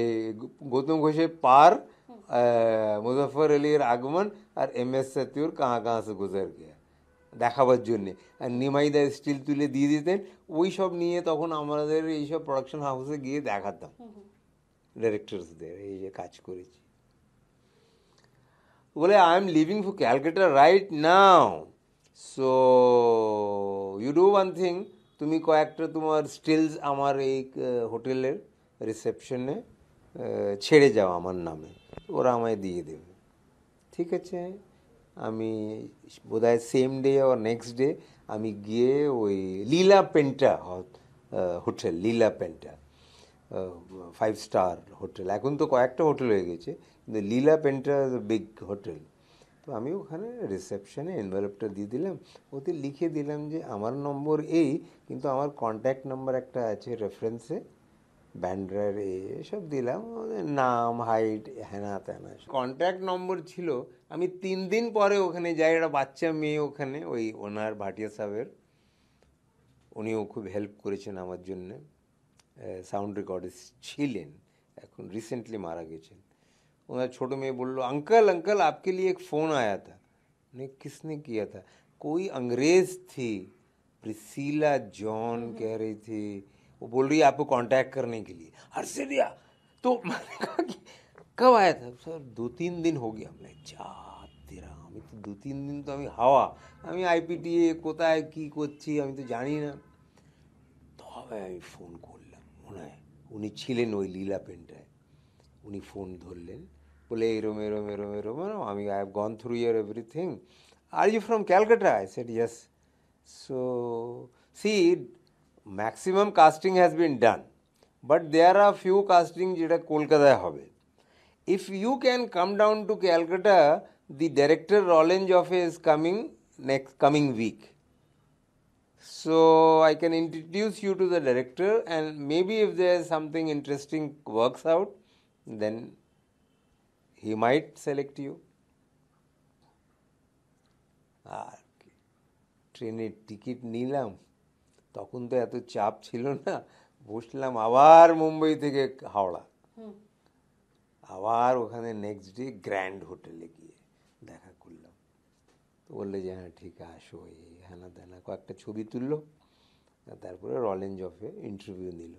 গৌতম ঘোষের পার, মুজফর আলীর আগমন আর MS সত্যুর কাহা কাহা সে গুজর গিয়া দেখাবার জন্যে, আর নিমাইদা স্টিল তুলে দিয়ে দিতেন। ওই সব নিয়ে তখন আমাদের এইসব প্রোডাকশন হাউসে গিয়ে দেখাতাম ডিরেক্টরসদের, এই যে কাজ করেছি। বলে I am living for Calcutta right now, so you do one thing, তুমি কয়েকটা তোমার স্টিলস আমার এই হোটেলের রিসেপশনে ছেড়ে যাও আমার নামে, ওরা আমায় দিয়ে দেবে। ঠিক আছে, আমি বোধহয় সেম ডে আর নেক্সট ডে আমি গিয়ে ওই লীলা পেন্টা হোটেল, লীলা পেন্টা 5 স্টার হোটেল, এখন তো কয়েকটা হোটেল হয়ে গেছে, কিন্তু লীলা পেন্টা বিগ হোটেল। তো আমি ওখানে রিসেপশনে এনভেলপটা দিয়ে দিলাম, ওতে লিখে দিলাম যে আমার নম্বর এই, কিন্তু আমার কন্ট্যাক্ট নাম্বার একটা আছে রেফারেন্সে, ব্যান্ড্রার এসব দিলাম, নাম, হাইট, হ্যানা ত্যানা কন্ট্যাক্ট নম্বর ছিল। আমি 3 দিন পরে ওখানে যাই, একটা বাচ্চা মেয়ে ওখানে, ওই ওনার ভাটিয়া সাহেবের, উনিও খুব হেল্প করেছেন আমার জন্যে, সাউন্ড রেকর্ডিস্ট ছিলেন, এখন রিসেন্টলি মারা গেছেন। ওনার ছোটো মেয়ে बोलो, अंकल अंकल आपके लिए एक फ़ोन आया था। ने किसने किया था? कोई अंग्रेज़ थी, प्रिसिला जॉन कह रही थी, वो बोल रही है आपको कांटेक्ट करने के लिए। हर्षे दिया तो मैंने कहा कि कब आया था? सर 2-3 दिन हो गया। हमने जा तेरा, আমি তো 2-3 দিন তো আমি হাওয়া, আমি IPTA কোথায় কী করছি আমি তো জানি না। তবে আমি ফোন করলাম, মনে হয় উনি ছিলেন ওই লীলা পেন্টায়, উনি ফোন ধরলেন, বলে এরম এরম এরম এরম এরম, আমি I have gone through your everything, are you from Calcutta? I said yes. So see maximum casting has been done, but there are few casting যেটা কলকাতায় হবে। If you can come down to Calcutta, the director Roland Joffe is coming week, so I can introduce you to the director, and maybe if there's something interesting works out, then he might select you. আর ট্রেনের ticket নিলাম, তখন তো এত চাপ ছিল না, বসলাম আবার মুম্বই থেকে হাওড়া, আবার ওখানে নেক্সট ডে গ্র্যান্ড হোটেলে গিয়ে দেখা করলাম। তো বললে যে হ্যাঁ ঠিক আছে আসো, এই হ্যানা ত্যানা কয়েকটা ছবি তুললো, তারপরে রলেন জফে ইন্টারভিউ নিল।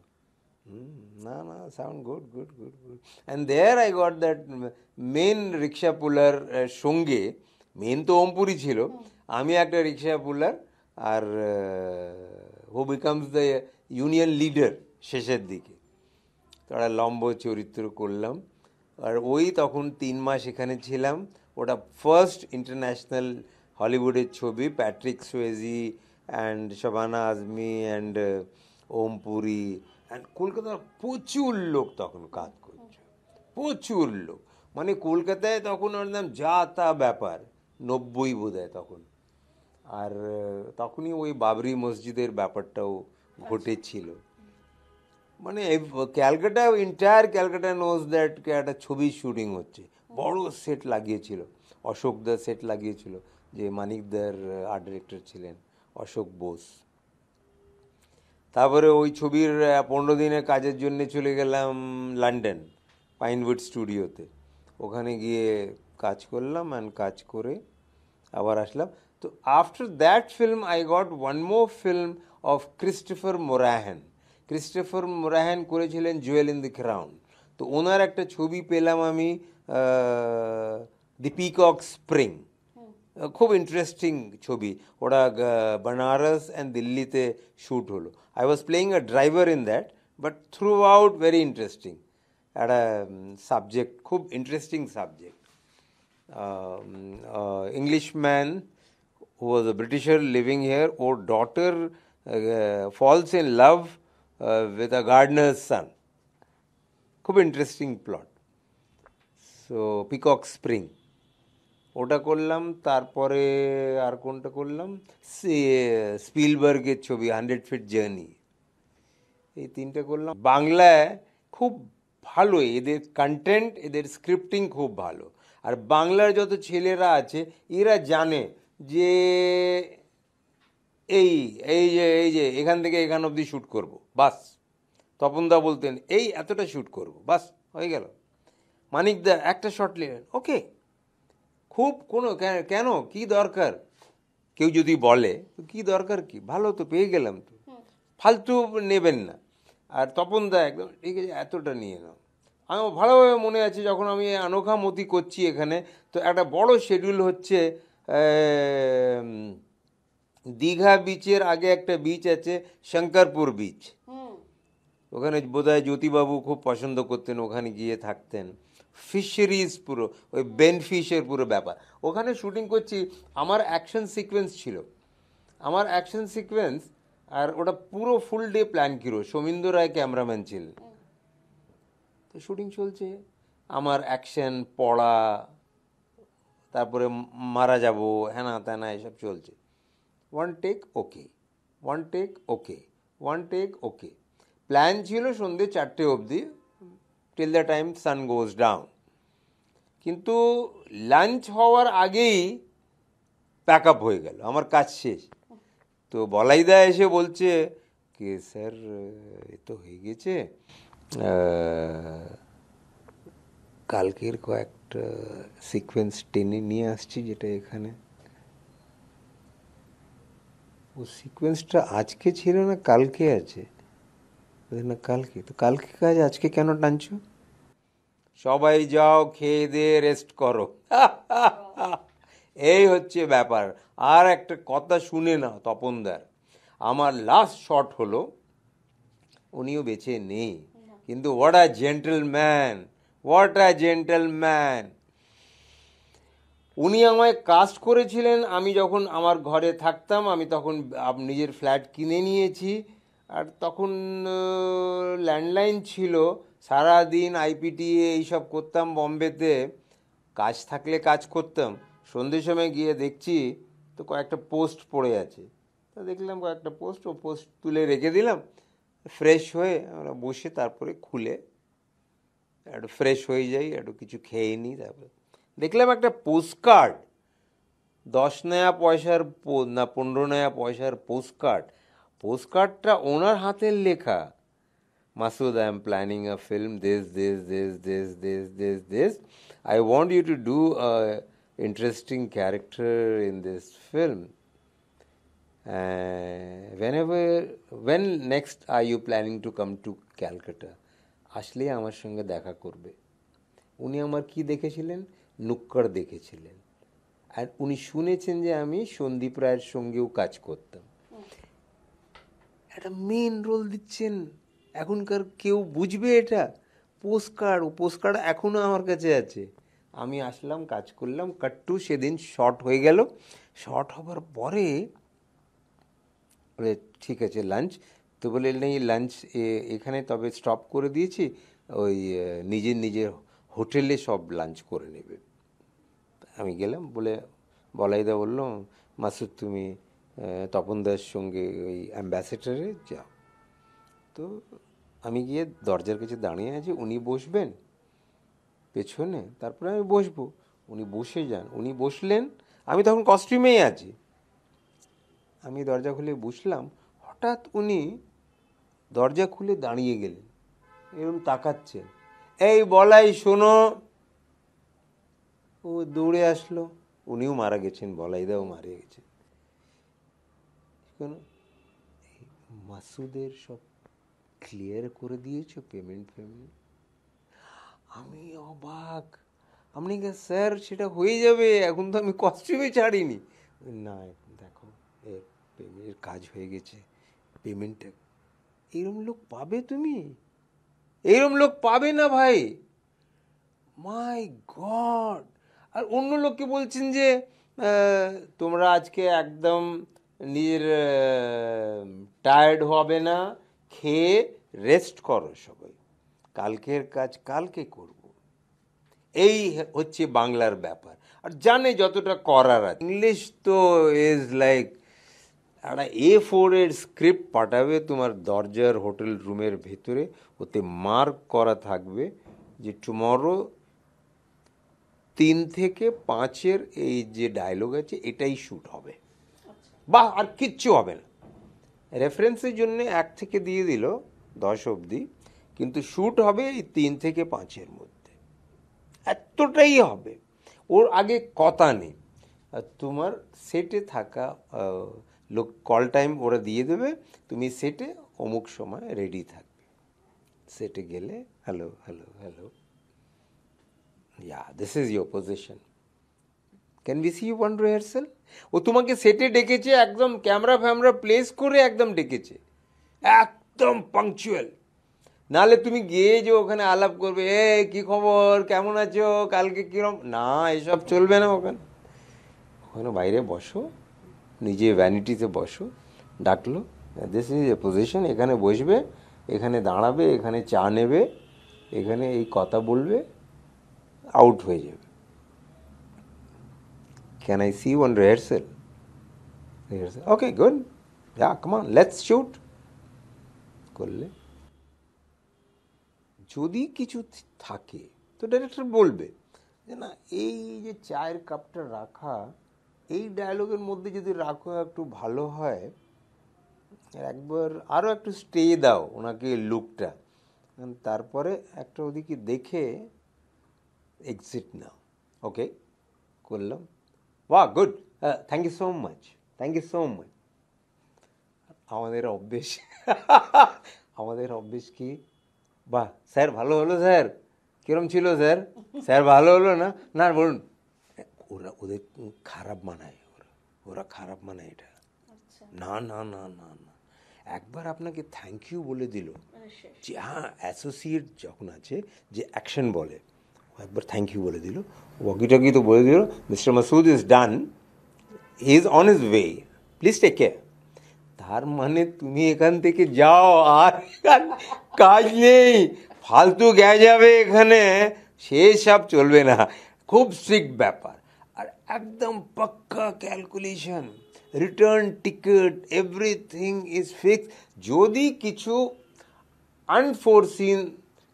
না sound good good good good, and there I got that main rickshaw puller সঙ্গে, মেন তো ওমপুরি ছিল, আমি একটা রিক্সা পুলার, আর who becomes the union leader শেষের দিকে, তারা লম্ব চরিত্র করলাম। আর ওই তখন 3 মাস এখানে ছিলাম, ওটা ফার্স্ট ইন্টারন্যাশনাল হলিউডের ছবি, Patrick Swayze and Shabana Azmi and Om Puri, and কলকাতার প্রচুর লোক তখন কাজ করছে, প্রচুর লোক, মানে কলকাতায় তখন একদম যা তা ব্যাপার, 90 বোধহয় তখন। আর তখনই ওই বাবরি মসজিদের ব্যাপারটাও ঘটেছিল, মানে Calcutta, entire Calcutta knows that একটা ছবির শুটিং হচ্ছে, বড় সেট লাগিয়েছিল, অশোকদার সেট লাগিয়েছিল, যে মানিকদার আর্ট ডিরেক্টর ছিলেন অশোক বোস। তারপরে ওই ছবির 15 দিনের কাজের জন্য চলে গেলাম লন্ডন পাইনউড স্টুডিওতে, ওখানে গিয়ে কাজ করলাম, অ্যান্ড কাজ করে আবার আসলাম। তো after that film I got one more film of Christopher Morahan করেছিলেন জুয়েল ইন দি ক্রাউন। তো ওনার একটা ছবি পেলাম আমি, দি পিকক স্প্রিং, খুব ইন্টারেস্টিং ছবি, ওটা বানারস অ্যান্ড দিল্লিতে শ্যুট হলো। I was playing a driver in that, but through out very interesting. একটা সাবজেক্ট, খুব interesting subject. Englishman who was a Britisher living here, or daughter falls in love with a gardener's son. খুব interesting plot. So peacock spring ওটা করলাম, তারপরে আর কোনটা করলাম, স্পিলবার্গের ছবি 100 fit journey, এই তিনটে করলাম। বাংলায় খুব ভালো, এদের কন্টেন্ট, এদের স্ক্রিপ্টিং খুব ভালো। আর বাংলার যত ছেলেরা আছে এরা জানে যে এই এই যে এখান থেকে এখান অবধি শ্যুট করব, বাস। তপনদা বলতেন এই এতটা শ্যুট করব, বাস হয়ে গেল। মানিকদা একটা শট নিলেন, ওকে, খুব কোনো কেন কি দরকার, কেউ যদি বলে তো কী দরকার, কি ভালো তো পেয়ে গেলাম, তো ফালতু নেবেন না। আর তপনদা একদম ঠিক আছে, এতটা নিয়ে নাও। আমি ভালোভাবে মনে আছে যখন আমি আনোখা মতি করছি এখানে, তো একটা বড় শিডিউল হচ্ছে দীঘা বিচের আগে একটা বিচ আছে শঙ্করপুর বিচ, ওখানে বোধহয় জ্যোতিবাবু খুব পছন্দ করতেন, ওখানে গিয়ে থাকতেন। ফিশারিজ পুরো ওই বেন ফিশের পুরো ব্যাপার, ওখানে শুটিং করছি। আমার অ্যাকশন সিকোয়েন্স ছিল, আমার অ্যাকশন সিকোয়েন্স, আর ওটা পুরো ফুল ডে প্ল্যান ছিল, সৌমিন্দ্র রায় ক্যামেরাম্যান ছিলেন। তো শুটিং চলছে, আমার অ্যাকশন পড়া, তারপরে মারা যাব হ্যানা ত্যানা এসব চলছে। One take okay, one take okay, one take okay. Plan ছিল সন্ধ্যে 4টে অবধি, till the time sun goes down. কিন্তু লাঞ্চ হওয়ার আগেই প্যাক আপ হয়ে গেল, আমার কাজ শেষ। তো বলাইদা এসে বলছে কি স্যার এ তো হয়ে গেছে, কালকের কয়েকটা সিকোয়েন্স টেনে নিয়ে আসছি যেটা এখানে। ও সিকোয়েন্সটা আজকে ছিল না কালকে আছে, না কালকে, তো কালকে কাজ আজকে কেন টানছো? সবাই যাও খেয়ে দিয়ে রেস্ট করো। এই হচ্ছে ব্যাপার। আর একটা কথা শুনে নাও তপনদার, আমার লাস্ট শট হলো, উনিও বেঁচে নেই, কিন্তু what a gentleman, what a gentleman. উনি আমায় কাস্ট করেছিলেন, আমি যখন আমার ঘরে থাকতাম, আমি তখন নিজের ফ্ল্যাট কিনে নিয়েছি, আর তখন ল্যান্ডলাইন ছিল, সারাদিন আইপিটিএ এইসব করতাম বম্বেতে, কাজ থাকলে কাজ করতাম। সন্ধ্যের সময় গিয়ে দেখছি তো কয়েকটা পোস্ট পড়ে আছে, তা দেখলাম কয়েকটা পোস্ট, ও পোস্ট তুলে রেখে দিলাম। ফ্রেশ হয়ে আমরা বসে তারপরে খুলে একটু ফ্রেশ হয়ে যাই, একটু কিছু খেয়ে নিই, তারপরে দেখলাম একটা পোস্টকার্ড, 10 নয়া পয়সার না 15 নয়া পয়সার পোস্টকার্ড। পোস্টকার্ডটা ওনার হাতের লেখা, Masood, I am planning a film, this. I want you to do a interesting character in this film. When next are you planning to come to Calcutta? আসলে আমার সঙ্গে দেখা করবে। উনি আমার কি দেখেছিলেন, নুক্কড় দেখেছিলেন, আর উনি শুনেছেন যে আমি সন্দীপ রায়ের সঙ্গেও কাজ করতাম। একটা মেন রোল দিচ্ছেন, এখনকার কেউ বুঝবে এটা? পোস্টকার্ড, ও পোস্টকার্ড এখনও আমার কাছে আছে। আমি আসলাম, কাজ করলাম, কাট্টু সেদিন শর্ট হয়ে গেল। শর্ট হবার পরে বলে ঠিক আছে লাঞ্চ, তো বলে নেই লাঞ্চ এখানে, তবে স্টপ করে দিয়েছি, ওই নিজের হোটেলে সব লাঞ্চ করে নেবে। আমি গেলাম, বলে বলাইদা বললো মাসুদ তুমি তপনদার সঙ্গে ওই অ্যাম্বাসেডারে যাও। তো আমি গিয়ে দরজার কাছে দাঁড়িয়ে আছি, উনি বসবেন পেছনে, তারপরে আমি বসবো, উনি বসে যান। উনি বসলেন, আমি তখন কস্টিউমেই আছি, আমি দরজা খুলে বসলাম। হঠাৎ উনি দরজা খুলে দাঁড়িয়ে গেলেন, এরকম তাকাচ্ছেন, এই বলাই শোনো। ও দৌড়ে আসলো, উনিও মারা গেছেন, বলাইদাও মারা গেছেন। কেন মাসুদের সব ক্লিয়ার করে দিয়েছো পেমেন্ট? আমি অবাক। আপনি স্যার সেটা হয়ে যাবে, এখন তো আমি কস্টিউমে ছাড়িনি। না দেখো এর কাজ হয়ে গেছে, পেমেন্টটা। এরকম লোক পাবে তুমি? এইরকম লোক পাবে না ভাই, মাই গড। আর অন্য লোককে বলছেন যে তোমরা আজকে একদম নিজের টায়ার্ড হবে না, খেয়ে রেস্ট করো সবাই, কালকের কাজ কালকে করব। এই হচ্ছে বাংলার ব্যাপার। আর জানে যতটা করার আছে। ইংলিশ তো ইজ লাইক একটা A4 এর স্ক্রিপ্ট পাঠাবে তোমার দরজার হোটেল রুমের ভেতরে, ওতে মার্ক করা থাকবে যে টুমরো 3 থেকে 5 এই যে ডায়লগ আছে এটাই শ্যুট হবে, বা আর কিচ্ছু হবে না। রেফারেন্সের জন্য 1 থেকে দিয়ে দিল 10 অবধি, কিন্তু শ্যুট হবে এই 3 থেকে 5 মধ্যে, এতটাই হবে। ওর আগে কথা নেই। আর তোমার সেটে থাকা লোক কল টাইম ওরা দিয়ে দেবে, তুমি সেটে অমুক সময় রেডি থাকবে। সেটে গেলে hello hello hello, this is your position, can be see you one rehearsal. ও তোমাকে সেটে ডেকেছে, একদম ক্যামেরা ফ্যামেরা প্লেস করে একদম ডেকেছে, একদম পাংচুয়াল। নাহলে তুমি গিয়ে যে ওখানে আলাপ করবে, এ কি খবর, কেমন আছো, কালকে কিরম, না এসব চলবে না। ওখানে ওখানে বাইরে বসো, নিজে ভ্যানিটিতে বসো, ডাকলো, দিস ইজ এ পজিশন, এখানে বসবে, এখানে দাঁড়াবে, এখানে চা নেবে, এখানে এই কথা বলবে, আউট হয়ে যাবে। Can I see one rehearsal? Rehearsal. Okay, good. Yeah, come on, let's shoot. করলে যদি কিছু থাকে তো ডাইরেক্টর বলবে যে না, এই যে চায়ের কাপটা রাখা, এই ডায়লগের মধ্যে যদি রাখো একটু ভালো হয়, একবার আরও একটু স্টে দাও ওনাকে লুকটা, তারপরে একটা ওদিকে দেখে এক্সিট নাও। ওকে, করলাম, বাহ, good, thank you so much, thank you so much. আমাদের অভ্যেস আমাদের অভ্যেস কি, বাহ স্যার ভালো হলো, স্যার কিরম ছিল স্যার, স্যার ভালো হলো না, না বলুন। ওরা ওদের খারাপ মানায়, ওরা খারাপ মানায় এটা, না না না না না। একবার আপনাকে থ্যাংক ইউ বলে দিল, যে হ্যাঁ অ্যাসোসিয়েট যখন আছে যে অ্যাকশন বলে, একবার থ্যাংক ইউ বলে দিল, ওয়াকিটাকি তো বলে দিল, mister Masood is done, he is on his way, please take care. তার মানে তুমি এখান থেকে যাও, আর কাজ নেই, ফালতু গ্যা যাবে এখানে, সেসব চলবে না, খুব স্ট্রিক্ট ব্যাপার। আর একদম পাক্কা calculation, return ticket, everything is fix. যদি কিছু আনফোরসিন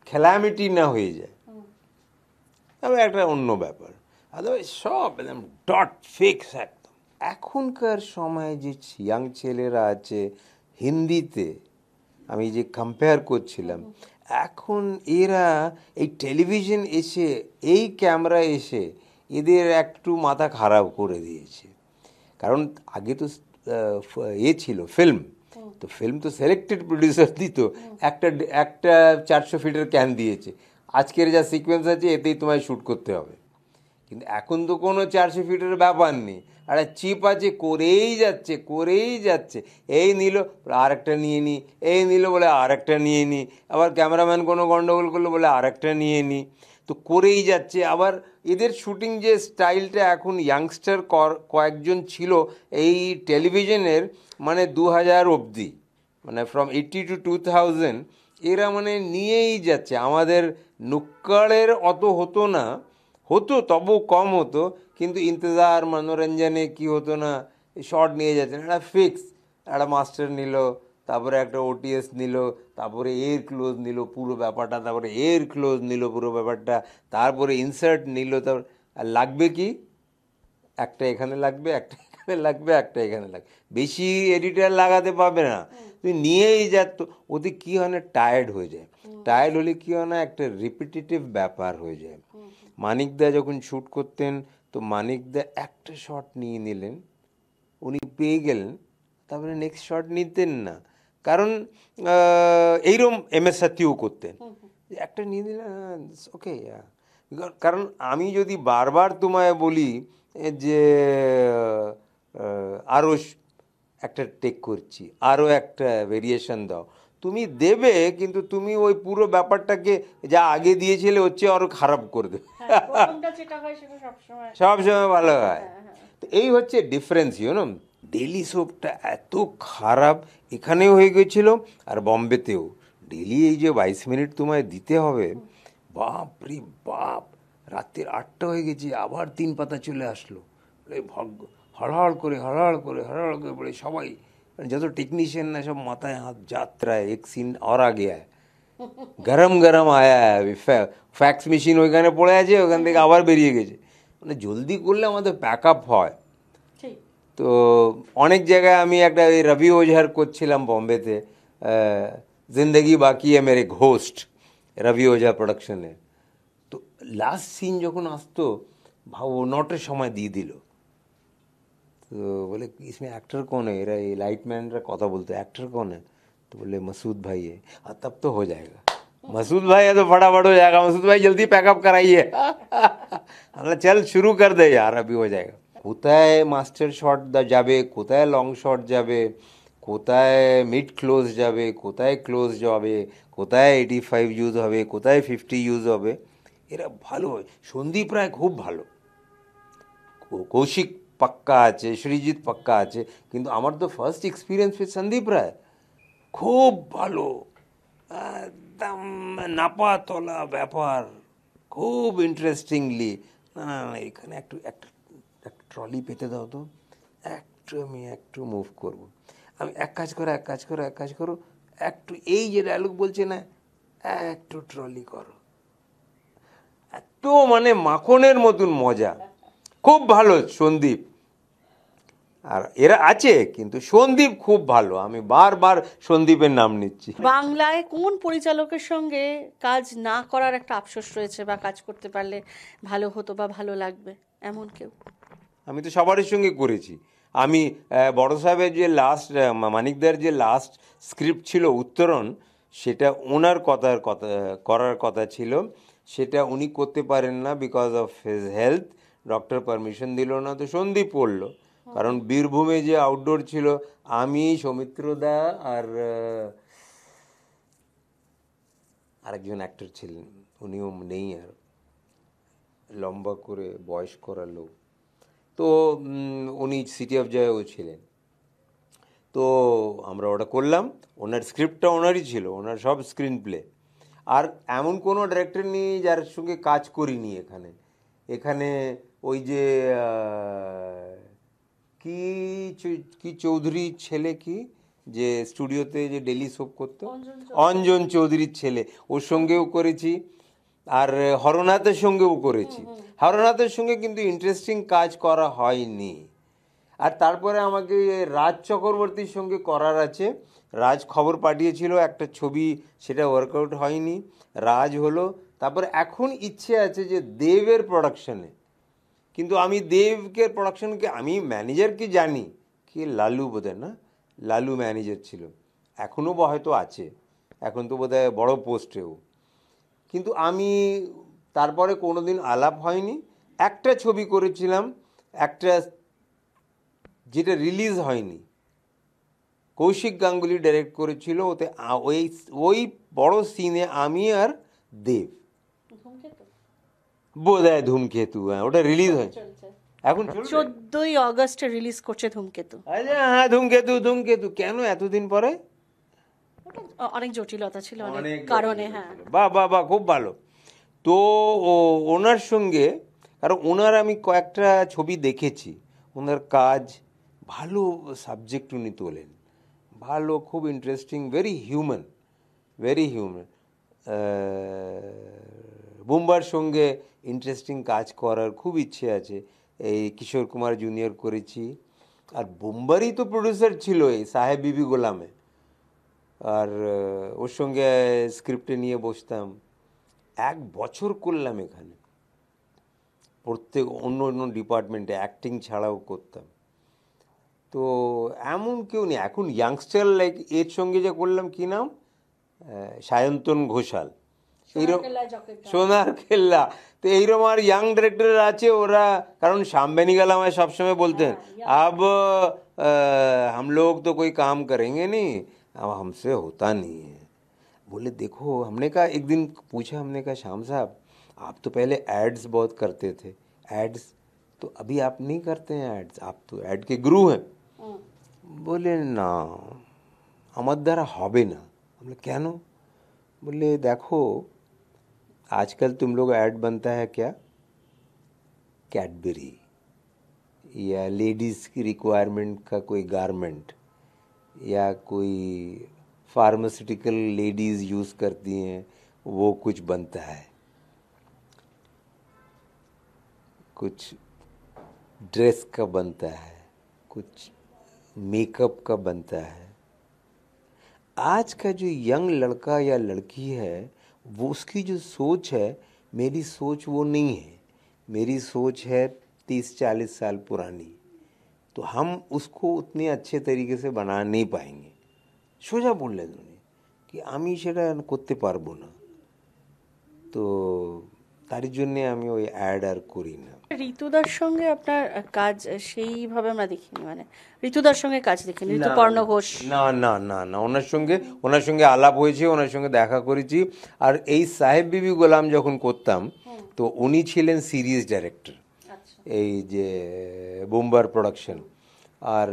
ক্যালামিটি না হয়ে যায় তবে একটা অন্য ব্যাপার, আদারওয়াইজ সব একদম ডট ফিক্স একদম। এখনকার সময় যে ইয়াং ছেলেরা আছে হিন্দিতে, আমি যে কম্পেয়ার করছিলাম, এখন এরা এই টেলিভিশন এসে, এই ক্যামেরা এসে এদের একটু মাথা খারাপ করে দিয়েছে। কারণ আগে তো ছিল ফিল্ম, তো ফিল্ম তো সিলেক্টেড প্রডিউসার দিত, একটা একটা 400 ফিটের ক্যান দিয়েছে, আজকের যা সিকোয়েন্স আছে এতেই তোমায় শ্যুট করতে হবে। কিন্তু এখন তো কোনো 400 ফিটের ব্যাপার নেই, একটা চিপ আছে, করেই যাচ্ছে করেই যাচ্ছে, এই নিল আর একটা নিয়ে নিই, এই নিল বলে আর একটা নিয়ে নিই, আবার ক্যামেরাম্যান কোনো গন্ডগোল করলো বলে আর একটা নিয়ে নিই, তো করেই যাচ্ছে। আবার এদের শুটিং যে স্টাইলটা, এখন ইয়াংস্টার কয়েকজন ছিল এই টেলিভিশনের, মানে 2000 অবধি, মানে ফ্রম 80 to 2000, এরা মানে নিয়েই যাচ্ছে। আমাদের নুক্কাড়ের অত হতো না, হতো তবু কম হতো, কিন্তু ইন্তজার মনোরঞ্জনে কি হতো না, শর্ট নিয়ে যাচ্ছেন, একটা ফিক্স, একটা মাস্টার নিল, তারপরে একটা ওটিএস নিল, তারপরে এর ক্লোজ নিল পুরো ব্যাপারটা, তারপরে এর ক্লোজ নিল পুরো ব্যাপারটা, তারপরে ইনসার্ট নিল, তারপর আর লাগবে কি, একটা এখানে লাগবে, একটা এখানে লাগবে, একটা এখানে লাগবে, বেশি এডিটার লাগাতে পারবে না, তুই নিয়েই যাত। ওতে কী হয় না, টায়ার্ড হয়ে যায়। টায়ার্ড হলে কী হয় না, একটা রিপিটেটিভ ব্যাপার হয়ে যায়। মানিকদা যখন শ্যুট করতেন, তো মানিকদা একটা শট নিয়ে নিলেন, উনি পেয়ে গেলেন, তারপরে নেক্সট শট নিতেন না। কারণ এইরকম MS সাথীও করতেন, একটা নিয়ে নিলেন, ওকে। কারণ আমি যদি বারবার তোমায় বলি যে আরও একটা টেক করছি, আরও একটা ভেরিয়েশন দাও, তুমি দেবে, কিন্তু তুমি ওই পুরো ব্যাপারটাকে যা আগে দিয়েছিলে হচ্ছে আরো খারাপ করে দেবে, প্রথমটা যেটা হয় সেটা সবসময় সবসময় ভালো হয়। তো এই হচ্ছে ডিফারেন্স, ইউনো। ডেলি সোপটা এত খারাপ এখানেও হয়ে গেছিল আর বম্বেতেও। ডেলি এই যে 22 মিনিট তোমায় দিতে হবে, বাপ রে বাপ, রাত্রির 8টা হয়ে গেছে, আবার 3 পাতা চলে আসলো। ভাগ্য, হড়হড় করে হড়হড় করে হড়হড় করে পড়ে সবাই, মানে যত টেকনিশিয়ান না সব মাথায় হাত, যাত্রা এক সিন আর আগে আয়, গরম গরম আয়া, ফ্যাক্স মেশিন ওইখানে পড়ে আছে, ওখান থেকে আবার বেরিয়ে গেছে। মানে জলদি করলে আমাদের প্যাক আপ হয়। ঠিক। তো অনেক জায়গায় আমি একটা ওই রবি ওঝার করছিলাম বম্বেতে, জিন্দগি বাকি है मेरे ঘোস্ট, রবি ওঝা প্রোডাকশনে। তো লাস্ট সিন যখন আসতো, ভাবো 9টার সময় দিয়ে দিল। तो बोले इसमें एक्टर कौन है, एरा ये लाइटमैनरा কথা বলতো, एक्टर कौन है, तो बोले मसूद भाई है। तब तो हो जाएगा, मसूद भाई है तो फटाफट हो जाएगा, मसूद भाई जल्दी पैकअप कराइए। हमने चल शुरू कर दे यार, अभी हो जाएगा। কোথায় মাস্টার শট যাবে, কোথায় লং শট যাবে, কোথায় মিড ক্লোজ যাবে, কোথায় ক্লোজ যাবে, কোথায় 85 ইউজ হবে, কোথায় 50 ইউজ হবে, এরা ভালো। সন্দীপ রায় খুব ভালো, কৌশিক পাক্কা আছে, সৃজিৎ পাক্কা আছে, কিন্তু আমার তো ফার্স্ট এক্সপিরিয়েন্স উইথ সন্দীপ রায়, খুব ভালো, একদম নাপা তোলা ব্যাপার, খুব ইন্টারেস্টিংলি। না না না, এখানে একটু একটা ট্রলি পেতে দাও তো, আমি একটু মুভ করব, আমি এক কাজ করো, একটু এই যে ডায়লগ বলছে না, একটু ট্রলি করো, এত মানে মাখনের মতন মজা, খুব ভালো সন্দীপ। আর এরা আছে, কিন্তু সন্দীপ খুব ভালো, আমি বারবার সন্দীপের নাম নিচ্ছি। বাংলায় কোন পরিচালকের সঙ্গে কাজ না করার একটা আফসোস রয়েছে, বা কাজ করতে পারলে ভালো হতো বা ভালো লাগবে, এমন কেউ? আমি তো সবারই সঙ্গে করেছি। আমি বড় সাহেবের যে লাস্ট, মানিকদার যে লাস্ট স্ক্রিপ্ট ছিল উত্তরণ, সেটা ওনার করার কথা ছিল, সেটা উনি করতে পারেন না because of his health, doctor permission দিল না, তো সন্দীপ করলো। কারণ বীরভূমে যে আউটডোর ছিল, আমি, সৌমিত্রদা আর আরেকজন অ্যাক্টর ছিলেন, উনিও নেই আর, লম্বা করে বয়স করা লোক, তো উনি সিটি অফ জয়ও ছিলেন। তো আমরা ওটা করলাম, ওনার স্ক্রিপ্টটা ওনারই ছিল, ওনার সব স্ক্রিন প্লে। আর এমন কোনো ডিরেক্টর নেই যার সঙ্গে কাজ করিনি এখানে। এখানে ওই যে কি চৌধুরী ছেলে, কি যে স্টুডিওতে যে ডেলি সোপ করতো, অঞ্জন চৌধুরীর ছেলে, ওর সঙ্গেও করেছি। আর হরনাথের সঙ্গেও করেছি। হরনাথের সঙ্গে কিন্তু ইন্টারেস্টিং কাজ করা হয়নি। আর তারপরে আমাকে রাজ চক্রবর্তীর সঙ্গে করার আছে। রাজ খবর পাঠিয়েছিল একটা ছবি, সেটা ওয়ার্কআউট হয়নি, রাজ হলো। তারপরে এখন ইচ্ছে আছে যে দেবের প্রোডাকশনে, কিন্তু আমি দেবকে প্রোডাকশনকে, আমি ম্যানেজারকে জানি, কি লালু বোধহয়, না লালু ম্যানেজার ছিল, এখনও বা হয়তো আছে, এখন তো বোধহয় বড় পোস্টেও, কিন্তু আমি তারপরে কোনো দিন আলাপ হয়নি। একটা ছবি করেছিলাম, একটা যেটা রিলিজ হয়নি, কৌশিক গাঙ্গুলি ডাইরেক্ট করেছিল, ওতে ওই বড় সিনে আমি আর দেব, বোধহয় ধূমকেতু, হ্যাঁ ওটা রিলিজ হয়েছে এখন, 14ই অগস্ট রিলিজ করছে ধূমকেতু। আচ্ছা হ্যাঁ, ধূমকেতু কেন এতদিন পরে? অনেক জটিলতা ছিল, অনেক কারণে। হ্যাঁ, বাহ বাহ বাহ, খুব ভালো। তো ওনার সঙ্গে, কারণ ওনার আমি কয়েকটা ছবি দেখেছি, ওনার কাজ ভালো, সাবজেক্ট উনি তোলেন ভালো, খুব ইন্টারেস্টিং, ভেরি হিউম্যান। বুম্বার সঙ্গে ইন্টারেস্টিং কাজ করার খুব ইচ্ছে আছে। এই কিশোর কুমার জুনিয়র করেছি, আর বুম্বারই তো প্রডিউসার ছিল এই সাহেব বিবি গোলামে, আর ওর সঙ্গে স্ক্রিপ্টে নিয়ে বসতাম, 1 বছর করলাম এখানে, প্রত্যেক অন্য অন্য ডিপার্টমেন্টে অ্যাক্টিং ছাড়াও করতাম। তো এমন কেউ নেই এখন ইয়াংস্টার, লাইক এর সঙ্গে যে করলাম, কি নাম, সায়ন্তন ঘোষাল, এইরকম, সোনার খেল্লা। তো এইরকম আর ইয়াং ডিরেক্টর আছে ওরা, কারণ সামবেনি গেলা আমায় সবসময় বলতেন, আব हम लोग तो कोई काम करेंगे नहीं, अब हमसे होता नहीं है। बोले देखो, हमने कहा एक दिन पूछा, हमने कहा श्याम साहब आप तो पहले एड्स बहुत करते थे, एड्स तो अभी आप नहीं करते हैं एड्स, आप तो ऐड के गुरु हैं। बोले ना আমার দ্বারা হবে না। बोले क्या नो? बोले देखो आजकल तुम लोग ऐड बनता है क्या, कैडबरी या लेडीज़ की रिक्वायरमेंट का कोई गारमेंट या कोई फार्मास्यूटिकल लेडीज़ यूज़ करती हैं वो कुछ बनता है, कुछ ड्रेस का बनता है, कुछ मेकअप का बनता है। आज का जो यंग लड़का या लड़की है वो उसकी जो सोच है, मेरी सोच वो नहीं है। मेरी सोच है 30-40 साल पुरानी, तो हम उसको उतने अच्छे तरीके से बना नहीं पाएंगे। সোজা বললেন উনি কি আমি সেটা করতে পারবো না, তো তার জন্যে আমি ওই অ্যাড আর করি না। ঋতুদার সঙ্গে আপনার কাজ সেইভাবে আমরা দেখিনি, মানে ঋতুদার সঙ্গে কাজ দেখিনি, ঋতুপর্ণ ঘোষ। না না না না, ওনার সঙ্গে আলাপ হয়েছে, ওনার সঙ্গে দেখা করেছি। আর এই সাহেব বিবি গোলাম যখন করতাম তো উনি ছিলেন সিরিজ ডাইরেক্টর এই যে বোম্বার প্রোডাকশন। আর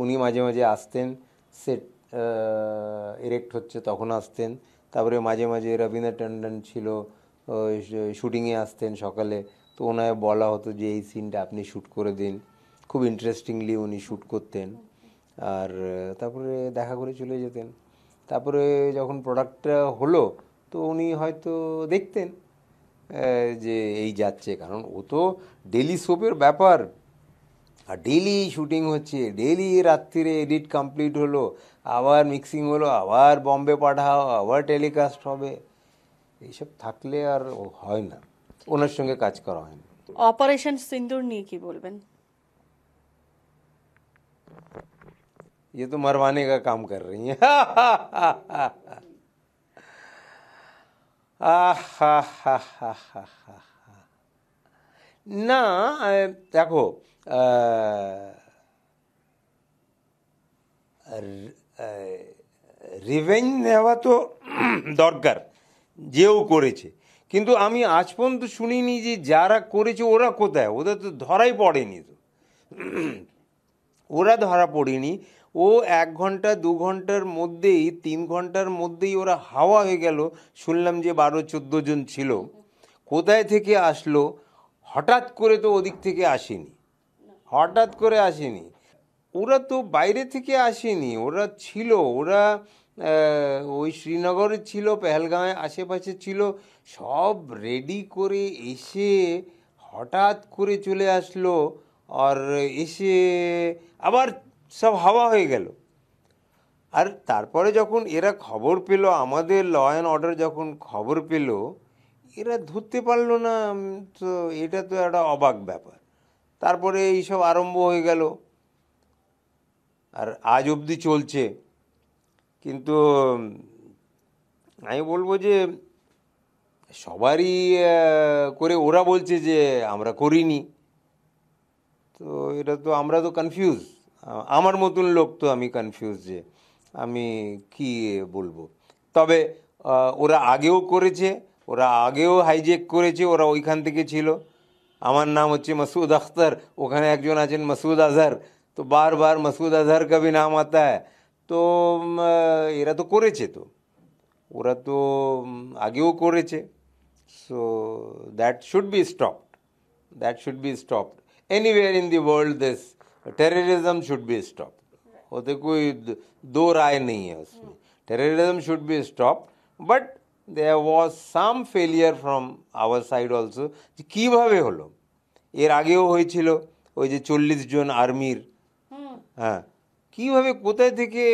উনি মাঝে মাঝে আসতেন, সেট ইরেক্ট হচ্ছে তখন আসতেন। তারপরে মাঝে মাঝে রবীন্দ্র টন্ডন ছিল, শুটিংয়ে আসতেন সকালে, তো ওনায় বলা হতো যে এই সিনটা আপনি শ্যুট করে দিন। খুব ইন্টারেস্টিংলি উনি শ্যুট করতেন, আর তারপরে দেখা করে চলে যেতেন। তারপরে যখন প্রোডাক্টটা হলো তো উনি হয়তো দেখতেন যে এই যাচ্ছে, কারণ ও তো ডেলি সোপের ব্যাপার, আর ডেলি শুটিং হচ্ছে, ডেলি রাত্রিরে এডিট কমপ্লিট হলো, আবার মিক্সিং হলো, আবার বম্বে পাঠাও, আবার টেলিকাস্ট হবে, এইসব থাকলে আর হয় না, ওনার সঙ্গে কাজ করা হয় না। অপারেশন সিন্দুর নিয়ে কি বলবেন? ये तो मरवाने का काम कर रही हैं। না দেখো, রিভেঞ্জ নেওয়া তো দরকার, যেও করেছে, কিন্তু আমি আজ পর্যন্ত শুনিনি যে যারা করেছে ওরা কোথায়, ওদের তো ধরাই পড়েনি, তো ওরা ধরা পড়েনি। ও 1 ঘন্টা 2 ঘন্টার মধ্যেই 3 ঘন্টার মধ্যেই ওরা হাওয়া হয়ে গেল। শুনলাম যে 12-14 জন ছিল, কোথায় থেকে আসলো, হঠাৎ করে তো ওদিক থেকে আসেনি, হঠাৎ করে আসেনি, ওরা তো বাইরে থেকে আসেনি, ওরা ছিল, ওরা ওই শ্রীনগরে ছিল, পেহেলগাঁওয়ে আশেপাশে ছিল, সব রেডি করে এসে হঠাৎ করে চলে আসলো, আর এসে আবার সব হাওয়া হয়ে গেল। আর তারপরে যখন এরা খবর পেল, আমাদের ল অ্যান্ড অর্ডার যখন খবর পেল, এরা ধরতে পারলো না, তো এটা তো একটা অবাক ব্যাপার। তারপরে এইসব আরম্ভ হয়ে গেল, আর আজ অবধি চলছে। কিন্তু আমি বলবো যে সবারই করে ওরা বলছে যে আমরা করিনি, তো এটা তো আমরা তো কনফিউজ, আমার মতন লোক তো আমি কনফিউজ যে আমি কি বলবো। তবে ওরা আগেও করেছে, ওরা আগেও হাইজেক করেছে, ওরা ওইখান থেকে ছিল। আমার নাম হচ্ছে মাসুদ আখতার, ওখানে একজন আছেন মাসুদ আজহার, তো বারবার মাসুদ আজহার কা ভি নাম আতা হ্যায়। তো এরা তো করেছে, তো ওরা তো আগেও করেছে, so that should be stopped, that should be stopped. Anywhere in the world this terrorism should be stopped, होते कोई दो राय नहीं है उसमें। Terrorism should be stopped, but there was some failure from our side also. কীভাবে হলো, এর আগেও হয়েছিল ওই যে 40 জন আর্মির, হ্যাঁ, কীভাবে কোথায় থেকে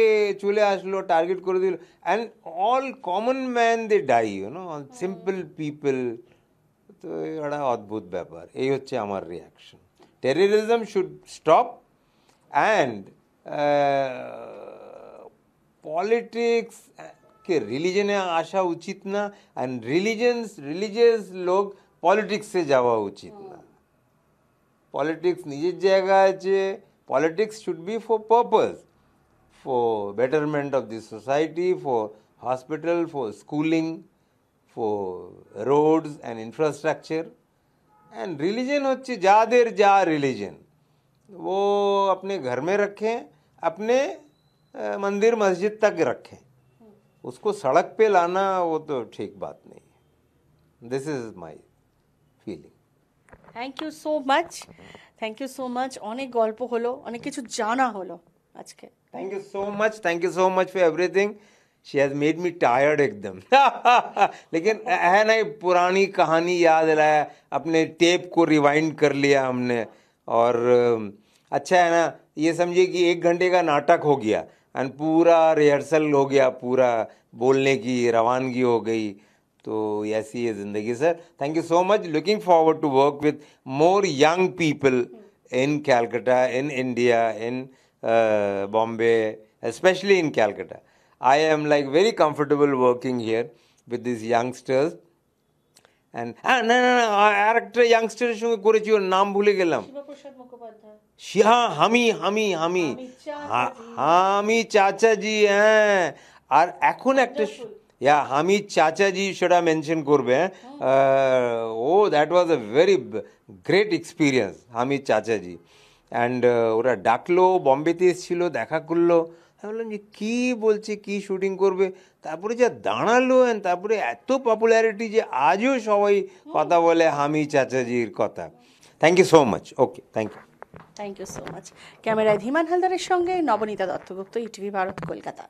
চলে আসলো, টার্গেট করে দিল, and all common man they die, you know, simple people. তো এটা অদ্ভুত ব্যাপার। এই হচ্ছে আমার reaction. Terrorism should stop, and politics কে রিলিজনে আসা উচিত না, অ্যান্ড রিলিজিয়াস লোক পলিটিক্সে যাওয়া উচিত না। পলিটিক্স নিজের জায়গায় আছে, politics should be for purpose, for betterment of the society, for hospital, for schooling, for roads and infrastructure. And religion হচ্ছে যাদের যা religion वो अपने घर में रखें, अपने मंदिर मस्जिद तक रखें, उसको सड़क पे लाना वो तो ठीक बात नहीं है. This is my feeling. Thank you so much, thank you so much. অনেক গল্প হলো, অনেক কিছু জানা হলো আজকে। Thank you so much. Thank you so much for everything. She has made me tired एकदम. लेकिन है ना, ये पुरानी कहानी याद दिलाया, अपने टेप को रिवाइंड कर लिया हमने. और अच्छा है ना, ये समझिए कि 1 घंटे का नाटक हो गया एंड पूरा रिहर्सल हो गया, पूरा बोलने की रवानगी हो गई. तो ऐसी है ज़िंदगी sir. Thank you so much. Looking forward to work with more young people in Calcutta, in India, in Bombay, especially in Calcutta. I am like very comfortable working here with these youngsters. And না না না, আর একটা youngster-এর সঙ্গে করেছি, ওর নাম ভুলে গেলাম. শিবপ্রসাদ মুখোপাধ্যায়। হ্যাঁ, হামি চাচাজি. হ্যাঁ, আর এখন একটা হামি চাচাজি সেটা মেনশন করবে. Oh that was a very great experience, হামি চাচাজি. অ্যান্ড ওরা ডাকলো, বম্বেতে এসেছিল, দেখা করলো. আমি বললাম যে কী বলছে, কী শুটিং করবে. তারপরে যা দাঁড়ালো, অ্যান্ড তারপরে এত পপুলারিটি যে আজও সবাই কথা বলে হামি চাচাজির কথা. Thank you so much. Okay, thank you. Thank you so much. ক্যামেরায় ধীমান হালদারের সঙ্গে নবনীতা দত্তগুপ্ত, ইটিভি ভারত, কলকাতা।